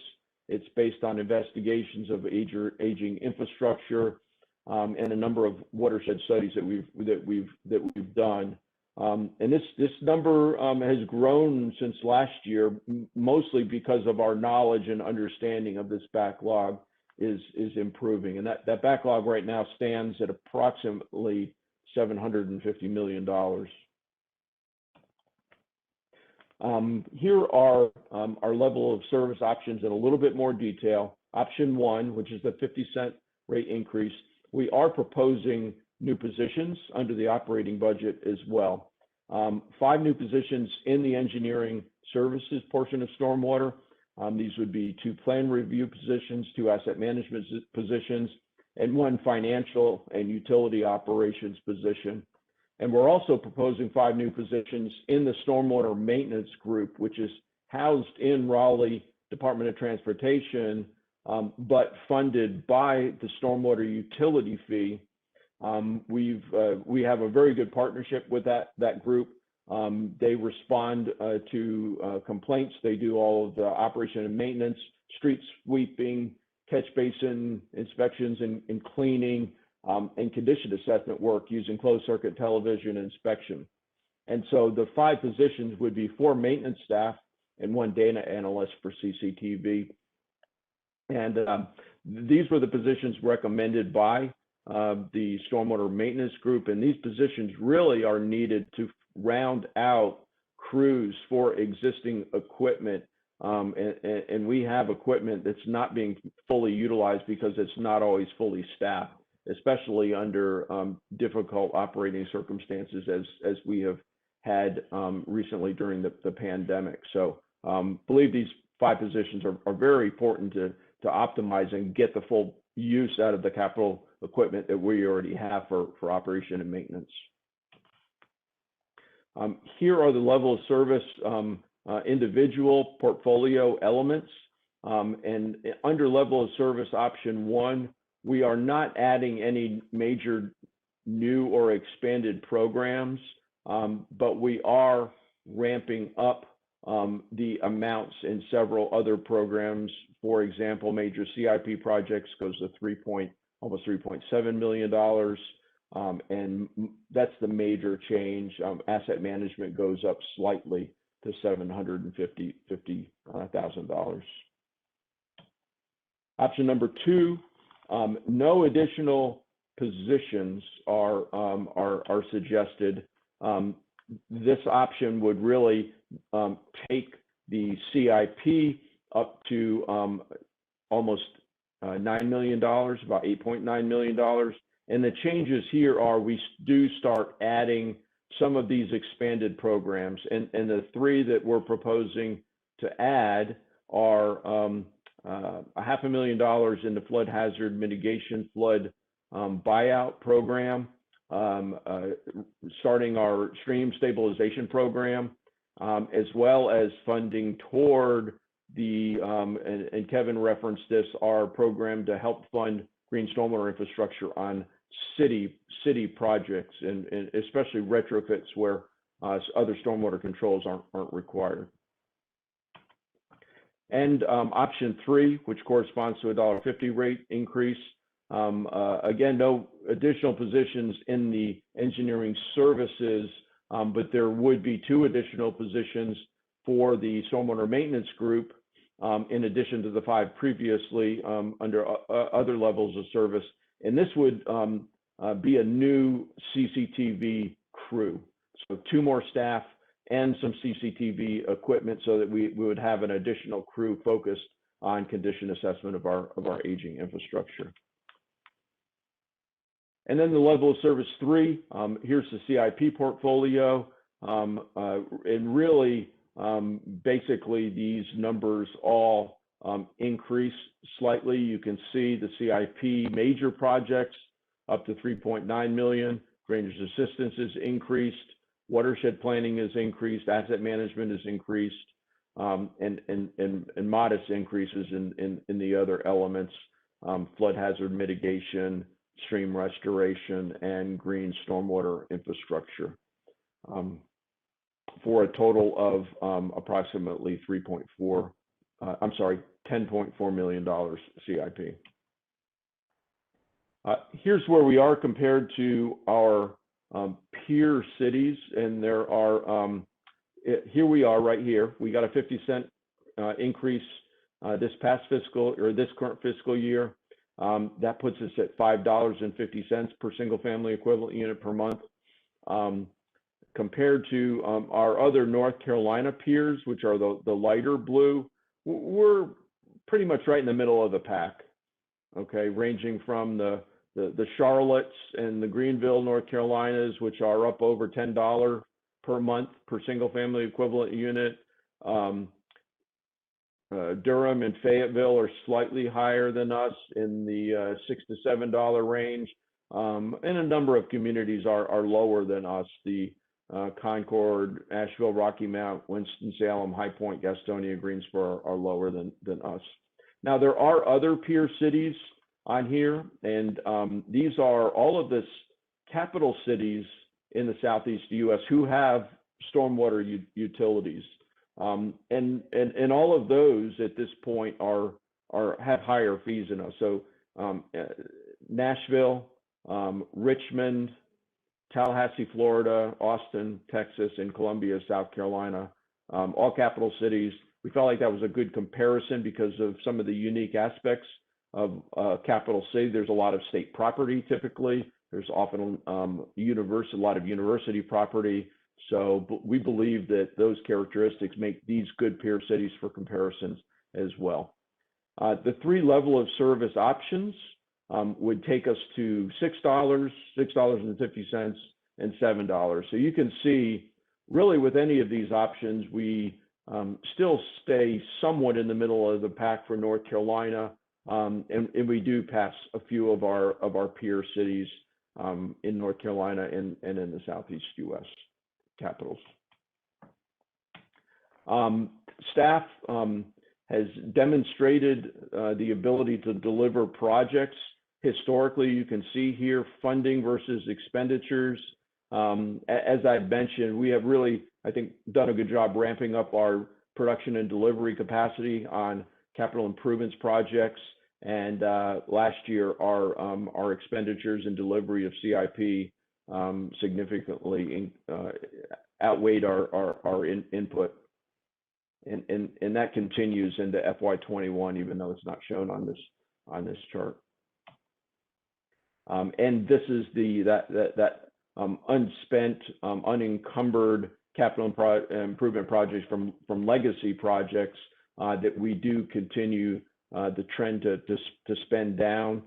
It's based on investigations of aging infrastructure and a number of watershed studies that we've done. And this number has grown since last year, mostly because of our knowledge and understanding of this backlog is improving. And that backlog right now stands at approximately $750 million. Here are our level of service options in a little bit more detail. Option 1, which is the 50-cent rate increase, we are proposing new positions under the operating budget as well. 5 new positions in the engineering services portion of stormwater. These would be 2 plan review positions, 2 asset management positions, and 1 financial and utility operations position. And we're also proposing 5 new positions in the stormwater maintenance group, which is housed in Raleigh Department of Transportation, but funded by the stormwater utility fee. We have a very good partnership with that group. They respond to complaints. They do all of the operation and maintenance, street sweeping, catch basin inspections and cleaning, and condition assessment work using closed circuit television inspection. And so the 5 positions would be 4 maintenance staff and 1 data analyst for CCTV. And these were the positions recommended by the stormwater maintenance group, and these positions really are needed to round out crews for existing equipment, and we have equipment that's not being fully utilized because it's not always fully staffed, especially under difficult operating circumstances as we have had recently during the pandemic. So believe these 5 positions are very important to optimize and get the full use out of the capital equipment that we already have for operation and maintenance. Here are the level of service individual portfolio elements. And under level of service option 1, we are not adding any major new or expanded programs, but we are ramping up the amounts in several other programs. For example, major CIP projects goes to almost $3.7 million. And that's the major change. Asset management goes up slightly to $750,000. Option number 2, no additional positions are suggested. This option would really take the CIP up to almost $9 million, about $8.9 million. And the changes here are we do start adding some of these expanded programs. And the 3 that we're proposing to add are $500,000 in the flood hazard mitigation flood buyout program, starting our stream stabilization program, as well as funding toward the, and Kevin referenced this, our program to help fund green stormwater infrastructure on city projects, and especially retrofits where other stormwater controls aren't required. And option 3, which corresponds to a $1.50 rate increase. Again, no additional positions in the engineering services, but there would be 2 additional positions for the stormwater maintenance group, in addition to the 5 previously under other levels of service. And this would be a new CCTV crew. So 2 more staff and some CCTV equipment so that we would have an additional crew focused on condition assessment of our aging infrastructure. And then the level of service 3, here's the CIP portfolio. And really, basically these numbers all increase slightly. You can see the CIP major projects up to 3.9 million. Drainage assistance is increased. Watershed planning is increased. Asset management is increased. And modest increases in the other elements, flood hazard mitigation, stream restoration, and green stormwater infrastructure, for a total of approximately $10.4 million CIP. Here's where we are compared to our peer cities, and there are, here we are right here. We got a 50-cent increase this past fiscal, or this current fiscal year. That puts us at $5.50 per single family equivalent unit per month. Compared to our other North Carolina peers, which are the lighter blue, we're pretty much right in the middle of the pack, okay, ranging from the Charlottes and the Greenville, North Carolinas, which are up over $10 per month per single family equivalent unit. Durham and Fayetteville are slightly higher than us in the $6 to $7 range. And a number of communities are lower than us. The Concord, Asheville, Rocky Mount, Winston-Salem, High Point, Gastonia, Greensboro are lower than us. Now, there are other peer cities on here, and these are all of the capital cities in the Southeast US who have stormwater utilities. And all of those at this point have higher fees than us. So Nashville, Richmond, Tallahassee, Florida, Austin, Texas, and Columbia, South Carolina, all capital cities. We felt like that was a good comparison because of some of the unique aspects of capital city. There's a lot of state property typically. There's often a lot of university property. So we believe that those characteristics make these good peer cities for comparisons as well. The 3 level of service options would take us to $6, $6.50, and $7. So you can see, really with any of these options, we still stay somewhat in the middle of the pack for North Carolina, and we do pass a few of our peer cities in North Carolina and in the Southeast US capitals. Staff has demonstrated the ability to deliver projects. Historically, you can see here funding versus expenditures. As I've mentioned, we have really, I think, done a good job ramping up our production and delivery capacity on capital improvements projects. And last year, our expenditures and delivery of CIP significantly outweighed our input. And that continues into FY21, even though it's not shown on this chart. And this is that unspent, unencumbered capital improvement projects from legacy projects that we do continue the trend to spend down.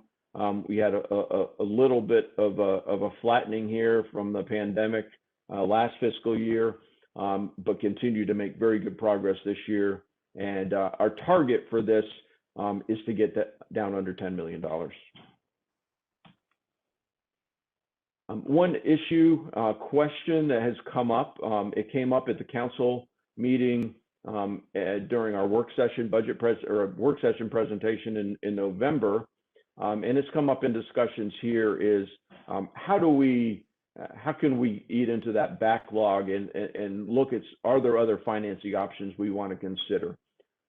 We had a little bit of a flattening here from the pandemic last fiscal year, but continue to make very good progress this year. And our target for this is to get that down under $10 million. One issue, question that has come up, it came up at the council meeting during our work session work session presentation in November, and it's come up in discussions here is how can we eat into that backlog and look at, are there other financing options we want to consider?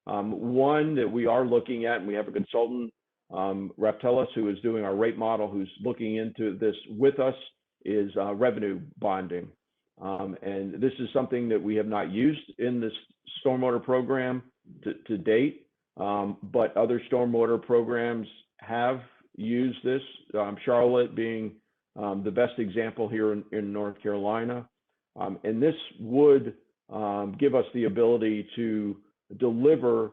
One that we are looking at, and we have a consultant, Raptelis, who is doing our rate model, who's looking into this with us, is revenue bonding. And this is something that we have not used in this stormwater program to date, but other stormwater programs have used this, Charlotte being the best example here in North Carolina. And this would give us the ability to deliver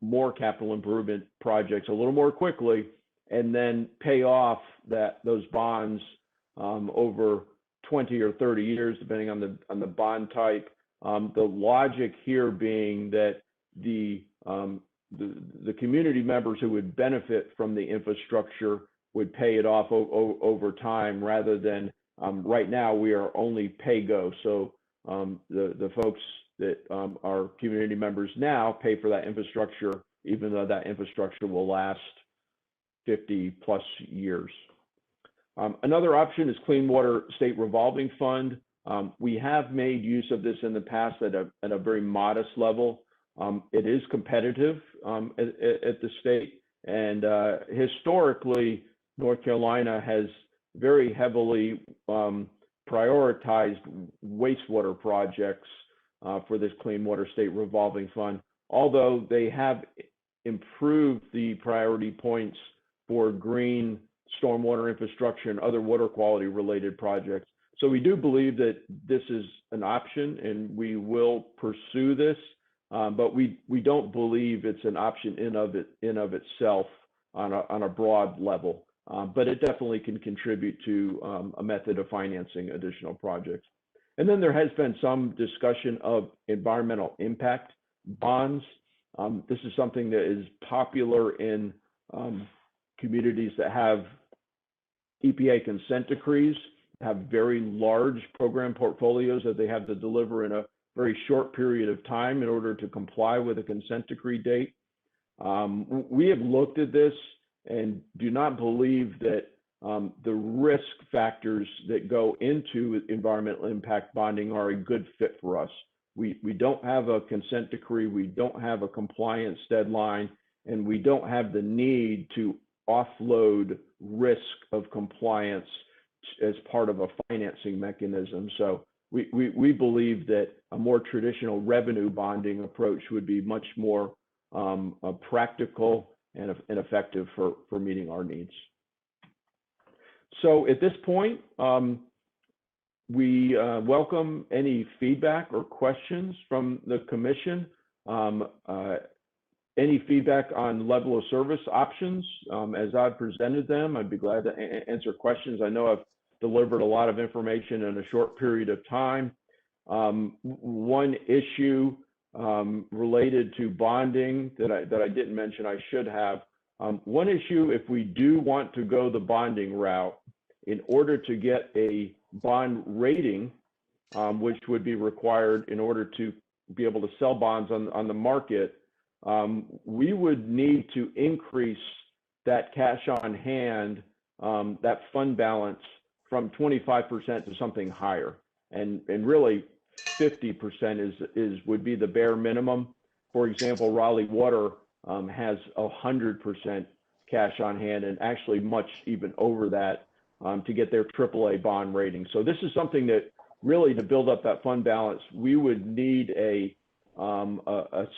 more capital improvement projects a little more quickly, and then pay off those bonds over 20 or 30 years, depending on the bond type. The logic here being that the community members who would benefit from the infrastructure would pay it off over time, rather than right now we are only pay-go. So the folks that are community members now pay for that infrastructure, even though that infrastructure will last 50+ years. Another option is Clean Water State Revolving Fund. We have made use of this in the past at a very modest level. It is competitive at the state, and historically, North Carolina has very heavily prioritized wastewater projects for this Clean Water State Revolving Fund, although they have improved the priority points for green stormwater infrastructure and other water quality related projects. So we do believe that this is an option, and we will pursue this, but we don't believe it's an option in of itself on a broad level. But it definitely can contribute to a method of financing additional projects. And then there has been some discussion of environmental impact bonds. This is something that is popular in communities that have EPA consent decrees, have very large program portfolios that they have to deliver in a very short period of time in order to comply with a consent decree date. We have looked at this and do not believe that the risk factors that go into environmental impact bonding are a good fit for us. We don't have a consent decree, we don't have a compliance deadline, and we don't have the need to offload risk of compliance as part of a financing mechanism. So we believe that a more traditional revenue bonding approach would be much more practical and effective for meeting our needs. So at this point, we welcome any feedback or questions from the commission. Any feedback on level of service options, as I've presented them, I'd be glad to answer questions. I know I've delivered a lot of information in a short period of time. One issue related to bonding that I didn't mention, I should have. One issue, if we do want to go the bonding route, in order to get a bond rating, which would be required in order to be able to sell bonds on the market, we would need to increase that cash on hand, that fund balance, from 25% to something higher, and really 50% would be the bare minimum. For example, Raleigh Water has 100% cash on hand, and actually much even over that, to get their AAA bond rating. So this is something that really, to build up that fund balance, we would need a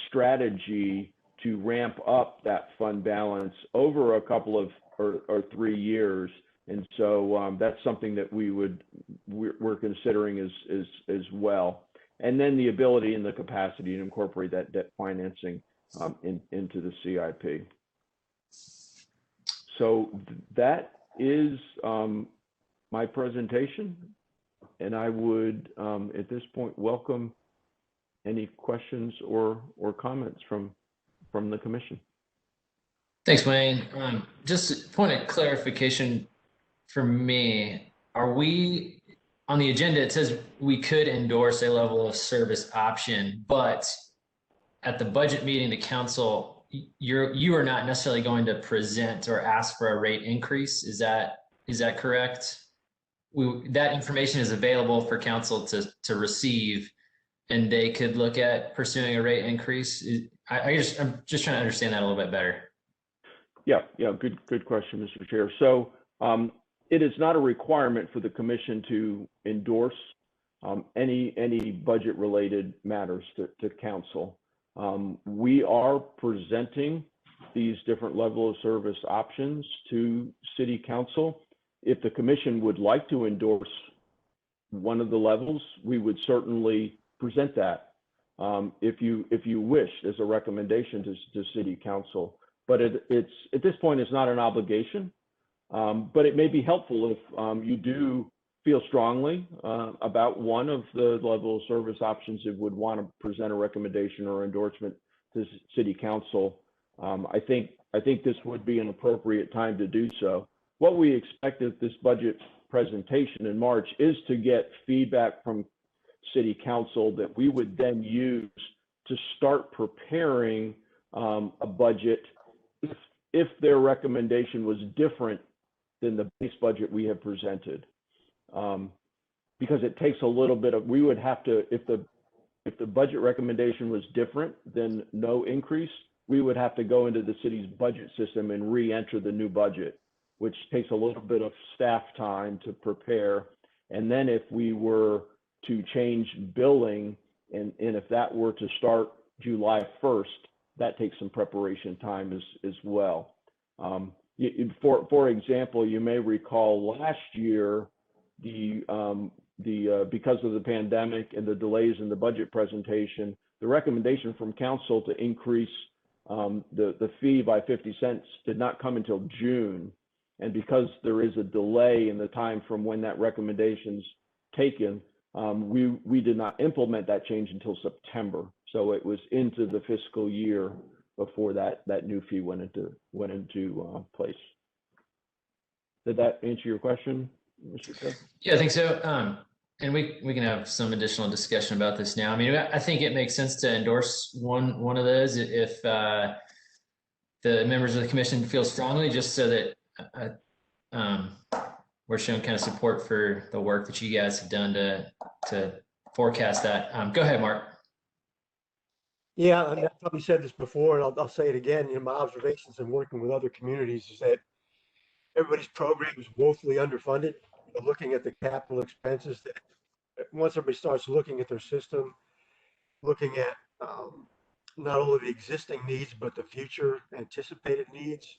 strategy to ramp up that fund balance over a couple of or 3 years. And so that's something that we're considering as well. And then the ability and the capacity to incorporate that debt financing into the CIP. So that is my presentation, and I would at this point welcome any questions or comments from the commission.
Thanks, Wayne. Just a point of clarification for me, are we on the agenda? It says we could endorse a level of service option, but at the budget meeting, the council, you are not necessarily going to present or ask for a rate increase. Is that correct? That information is available for council to receive, and they could look at pursuing a rate increase. I'm just trying to understand that a little bit better.
Yeah, good question, Mr. Chair. So it is not a requirement for the commission to endorse any budget related matters to council. We are presenting these different level of service options to city council, if the commission would like to endorse one of the levels, we would certainly present that if you wish as a recommendation to city council. But it's at this point, it's not an obligation, but it may be helpful if you do feel strongly about one of the level of service options and would want to present a recommendation or endorsement to city council. I think this would be an appropriate time to do so. What we expect at this budget presentation in March is to get feedback from city council that we would then use to start preparing a budget if their recommendation was different than the base budget we have presented. Because it takes a little bit of, we would have to, if the budget recommendation was different than no increase, we would have to go into the city's budget system and re-enter the new budget, which takes a little bit of staff time to prepare. And then if we were to change billing, and if that were to start July 1st, that takes some preparation time as well. For example, you may recall last year, because of the pandemic and the delays in the budget presentation, the recommendation from council to increase the fee by 50 cents did not come until June. And because there is a delay in the time from when that recommendation's taken, we did not implement that change until September. So it was into the fiscal year before that new fee went into place. Did that answer your question, Mr. Chair?
Yeah, I think so. And we can have some additional discussion about this now. I mean, I think it makes sense to endorse one of those if the members of the commission feel strongly, just so that we're showing kind of support for the work that you guys have done to forecast that. Go ahead, Mark.
Yeah, I mean, I've probably said this before, and I'll say it again. You know, my observations in working with other communities is that everybody's program is woefully underfunded. Looking at the capital expenses, that once everybody starts looking at their system, looking at not only the existing needs but the future anticipated needs,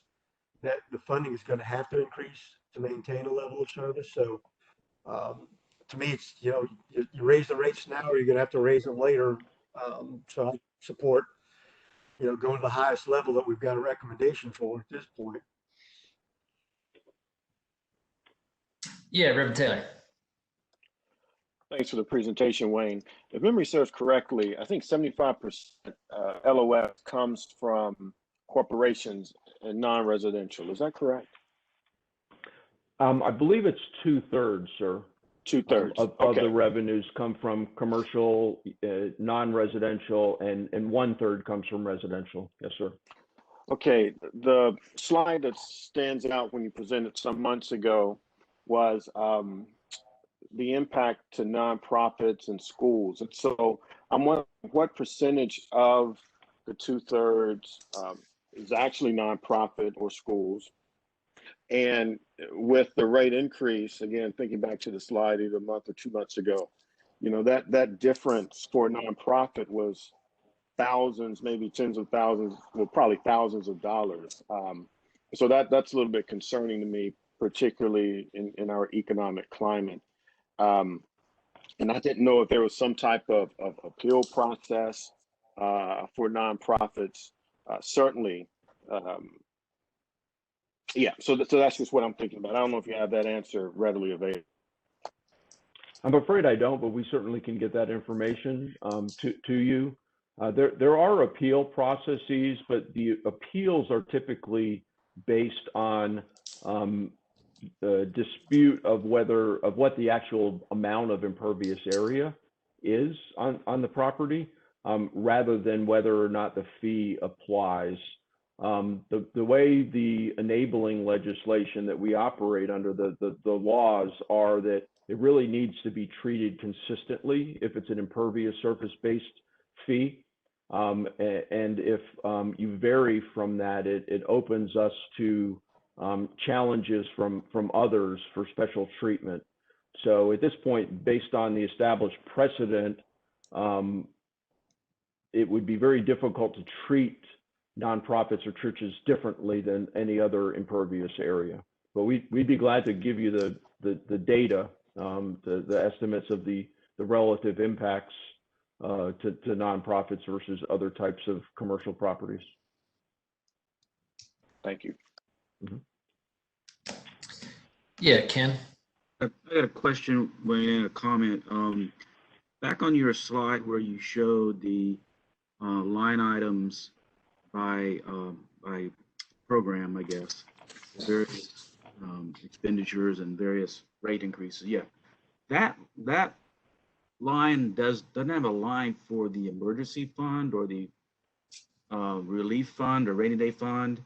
that the funding is going to have to increase to maintain a level of service. So to me, it's, you know, you raise the rates now, or you're going to have to raise them later. So I support, you know, going to the highest level that we've got a recommendation for at this point.
Yeah, Reverend Taylor.
Thanks for the presentation, Wayne. If memory serves correctly, I think 75% LOS comes from corporations and non-residential. Is that correct?
I believe it's 2/3, sir.
2/3
of the revenues come from commercial, non-residential, and 1/3 comes from residential. Yes, sir.
Okay, the slide that stands out when you presented some months ago was the impact to nonprofits and schools. And so I'm wondering what percentage of the 2/3 is actually nonprofit or schools. And with the rate increase, again, thinking back to the slide either a month or 2 months ago, you know, that difference for nonprofit was thousands, maybe tens of thousands, well, probably thousands of dollars. So that's a little bit concerning to me, particularly in our economic climate. And I didn't know if there was some type of appeal process for nonprofits. Certainly, yeah, so that's just what I'm thinking about. I don't know if you have that answer readily available.
I'm afraid I don't, but we certainly can get that information to you. There are appeal processes, but the appeals are typically based on the dispute of what the actual amount of impervious area is on the property, rather than whether or not the fee applies. The way the enabling legislation that we operate under, the laws are that it really needs to be treated consistently if it's an impervious surface-based fee. And if you vary from that, it opens us to challenges from others for special treatment. So at this point, based on the established precedent, it would be very difficult to treat nonprofits or churches differently than any other impervious area. but we'd be glad to give you the data, the estimates of the relative impacts to nonprofits versus other types of commercial properties.
Thank you.
Yeah, Ken.
I got a question, Wayne, a comment. Back on your slide where you showed the line items by program, I guess, various expenditures and various rate increases. Yeah, that line doesn't have a line for the emergency fund or the relief fund or rainy day fund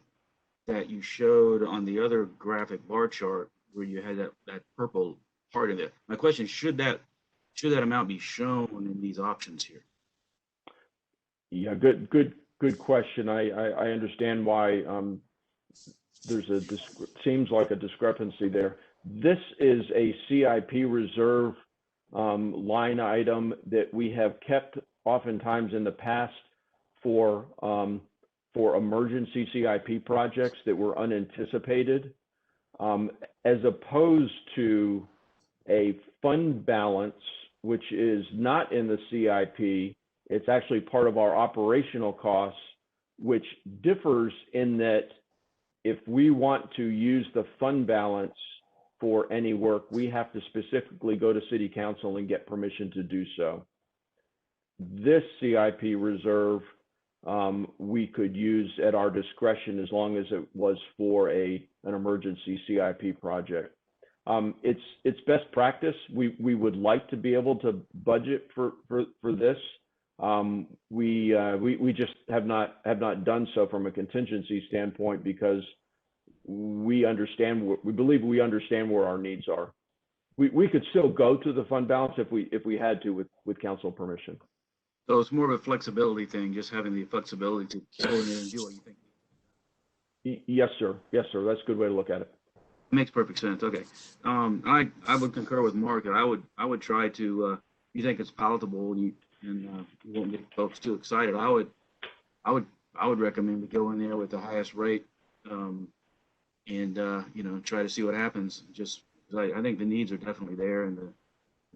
that you showed on the other graphic bar chart where you had that purple part of it. My question, should that amount be shown in these options here?
Yeah, good question. I understand why there's seems like a discrepancy there. This is a CIP reserve line item that we have kept oftentimes in the past for emergency CIP projects that were unanticipated, as opposed to a fund balance, which is not in the CIP. It's actually part of our operational costs, which differs in that if we want to use the fund balance for any work, we have to specifically go to City Council and get permission to do so. This CIP reserve, we could use at our discretion as long as it was for an emergency CIP project. It's best practice. We would like to be able to budget for this. We just have not done so from a contingency standpoint because we believe we understand where our needs are. We could still go to the fund balance if we had to with council permission.
So it's more of a flexibility thing, just having the flexibility to go in there and do what you think.
Yes, sir. Yes, sir. That's a good way to look at it.
Makes perfect sense. Okay. I would concur with Mark, and I would try to, you think it's palatable and you won't get folks too excited. I would recommend we go in there with the highest rate, and try to see what happens. Just I think the needs are definitely there, and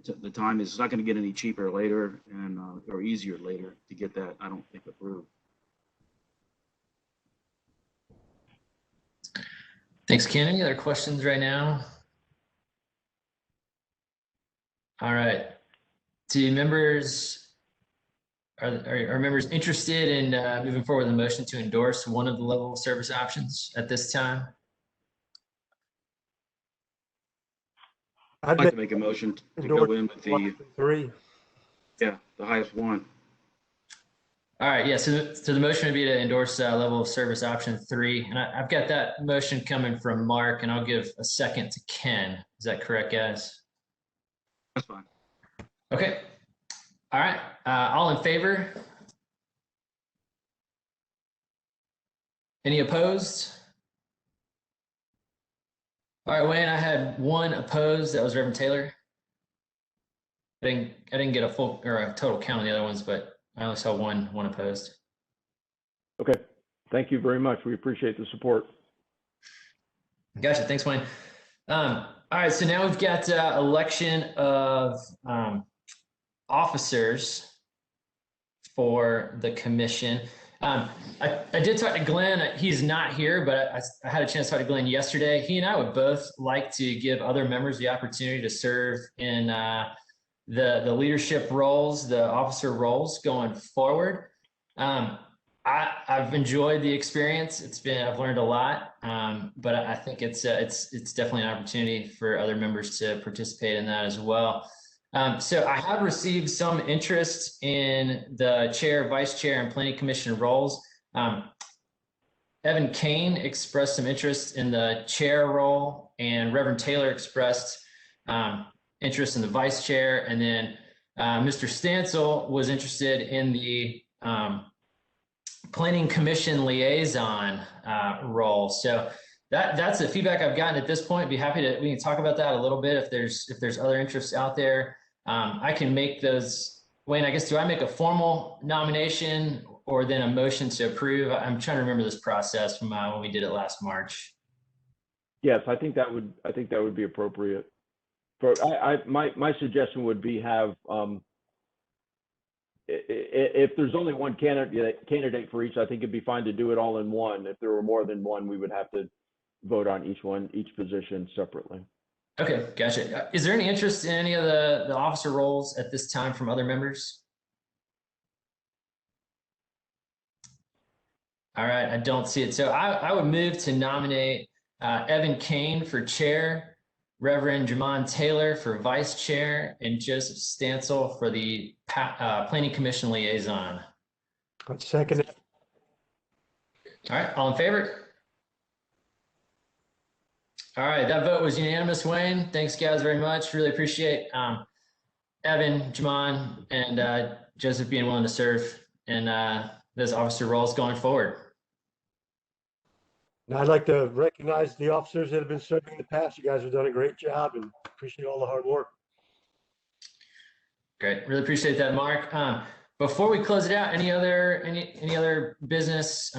the time is not going to get any cheaper later and or easier later to get that. I don't think approved.
Thanks, Ken. Any other questions right now? All right. Do members are members interested in moving forward with a motion to endorse one of the level of service options at this time?
I'd like to make a motion to go in with the
3.
Yeah, the highest one.
All right, yeah, so the motion would be to endorse level of service option 3. And I've got that motion coming from Mark, and I'll give a second to Ken. Is that correct, guys?
That's fine.
Okay. All right, all in favor? Any opposed? All right, Wayne, I had one opposed. That was Reverend Taylor. I didn't get a full or a total count on the other ones, but I only saw one opposed.
Okay, thank you very much. We appreciate the support.
Gotcha, thanks, Wayne. All right, so now we've got election of officers for the commission. I did talk to Glenn. He's not here, but I had a chance to talk to Glenn yesterday. He and I would both like to give other members the opportunity to serve in the leadership roles, the officer roles going forward. I've enjoyed the experience. I've learned a lot, but I think it's definitely an opportunity for other members to participate in that as well. So I have received some interest in the chair, vice chair, and planning commission roles. Evan Kane expressed some interest in the chair role, and Reverend Taylor expressed interest in the vice chair, and then Mr. Stansel was interested in the planning commission liaison role. So that's the feedback I've gotten at this point. Be happy we can talk about that a little bit if there's other interests out there. I can make those. Wayne, I guess, do I make a formal nomination or then a motion to approve? I'm trying to remember this process from when we did it last March.
Yes, I think that would be appropriate. For my suggestion would be have if there's only one candidate for each, I think it'd be fine to do it all in one. If there were more than one, we would have to vote on each position separately.
Okay, gotcha. Is there any interest in any of the officer roles at this time from other members? All right, I don't see it. So I would move to nominate Evan Kane for chair, Reverend Jamon Taylor for vice chair, and Joseph Stansel for the Planning Commission liaison.
I'd second it.
All right, all in favor? All right, that vote was unanimous, Wayne. Thanks, guys, very much. Really appreciate Evan, Jamon, and Joseph being willing to serve in those officer roles going forward.
And I'd like to recognize the officers that have been serving in the past. You guys have done a great job and appreciate all the hard work.
Great, really appreciate that, Mark. Before we close it out, any other business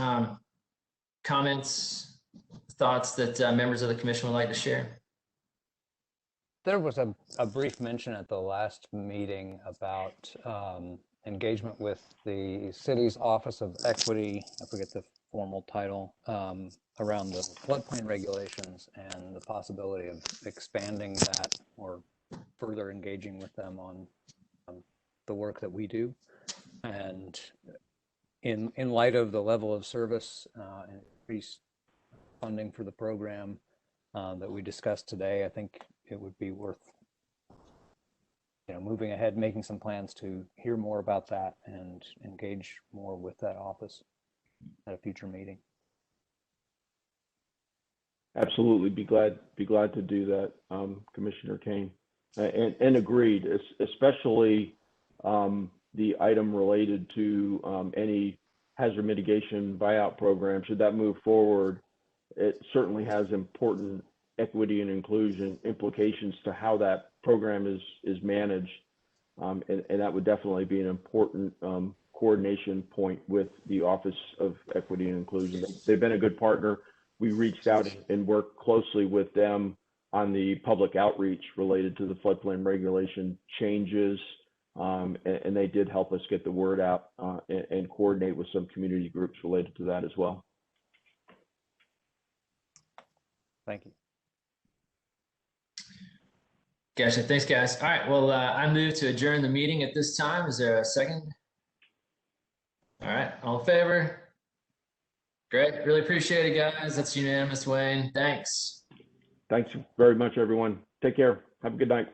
comments, thoughts that members of the commission would like to share?
There was a brief mention at the last meeting about engagement with the city's Office of Equity, I forget the formal title, around the floodplain regulations and the possibility of expanding that or further engaging with them on the work that we do. And in light of the level of service and increased funding for the program that we discussed today, I think it would be worth moving ahead, making some plans to hear more about that and engage more with that office at a future meeting.
Absolutely, be glad to do that, Commissioner Kane, and agreed, especially the item related to any hazard mitigation buyout program. Should that move forward, it certainly has important equity and inclusion implications to how that program is managed, and that would definitely be an important coordination point with the Office of Equity and Inclusion. They've been a good partner. We reached out and worked closely with them on the public outreach related to the floodplain regulation changes, and they did help us get the word out and coordinate with some community groups related to that as well.
Thank you.
Gotcha. Thanks, guys. All right. Well, I move to adjourn the meeting at this time. Is there a second? All right. All in favor? Great. Really appreciate it, guys. That's unanimous, Wayne. Thanks.
Thanks very much, everyone. Take care. Have a good night.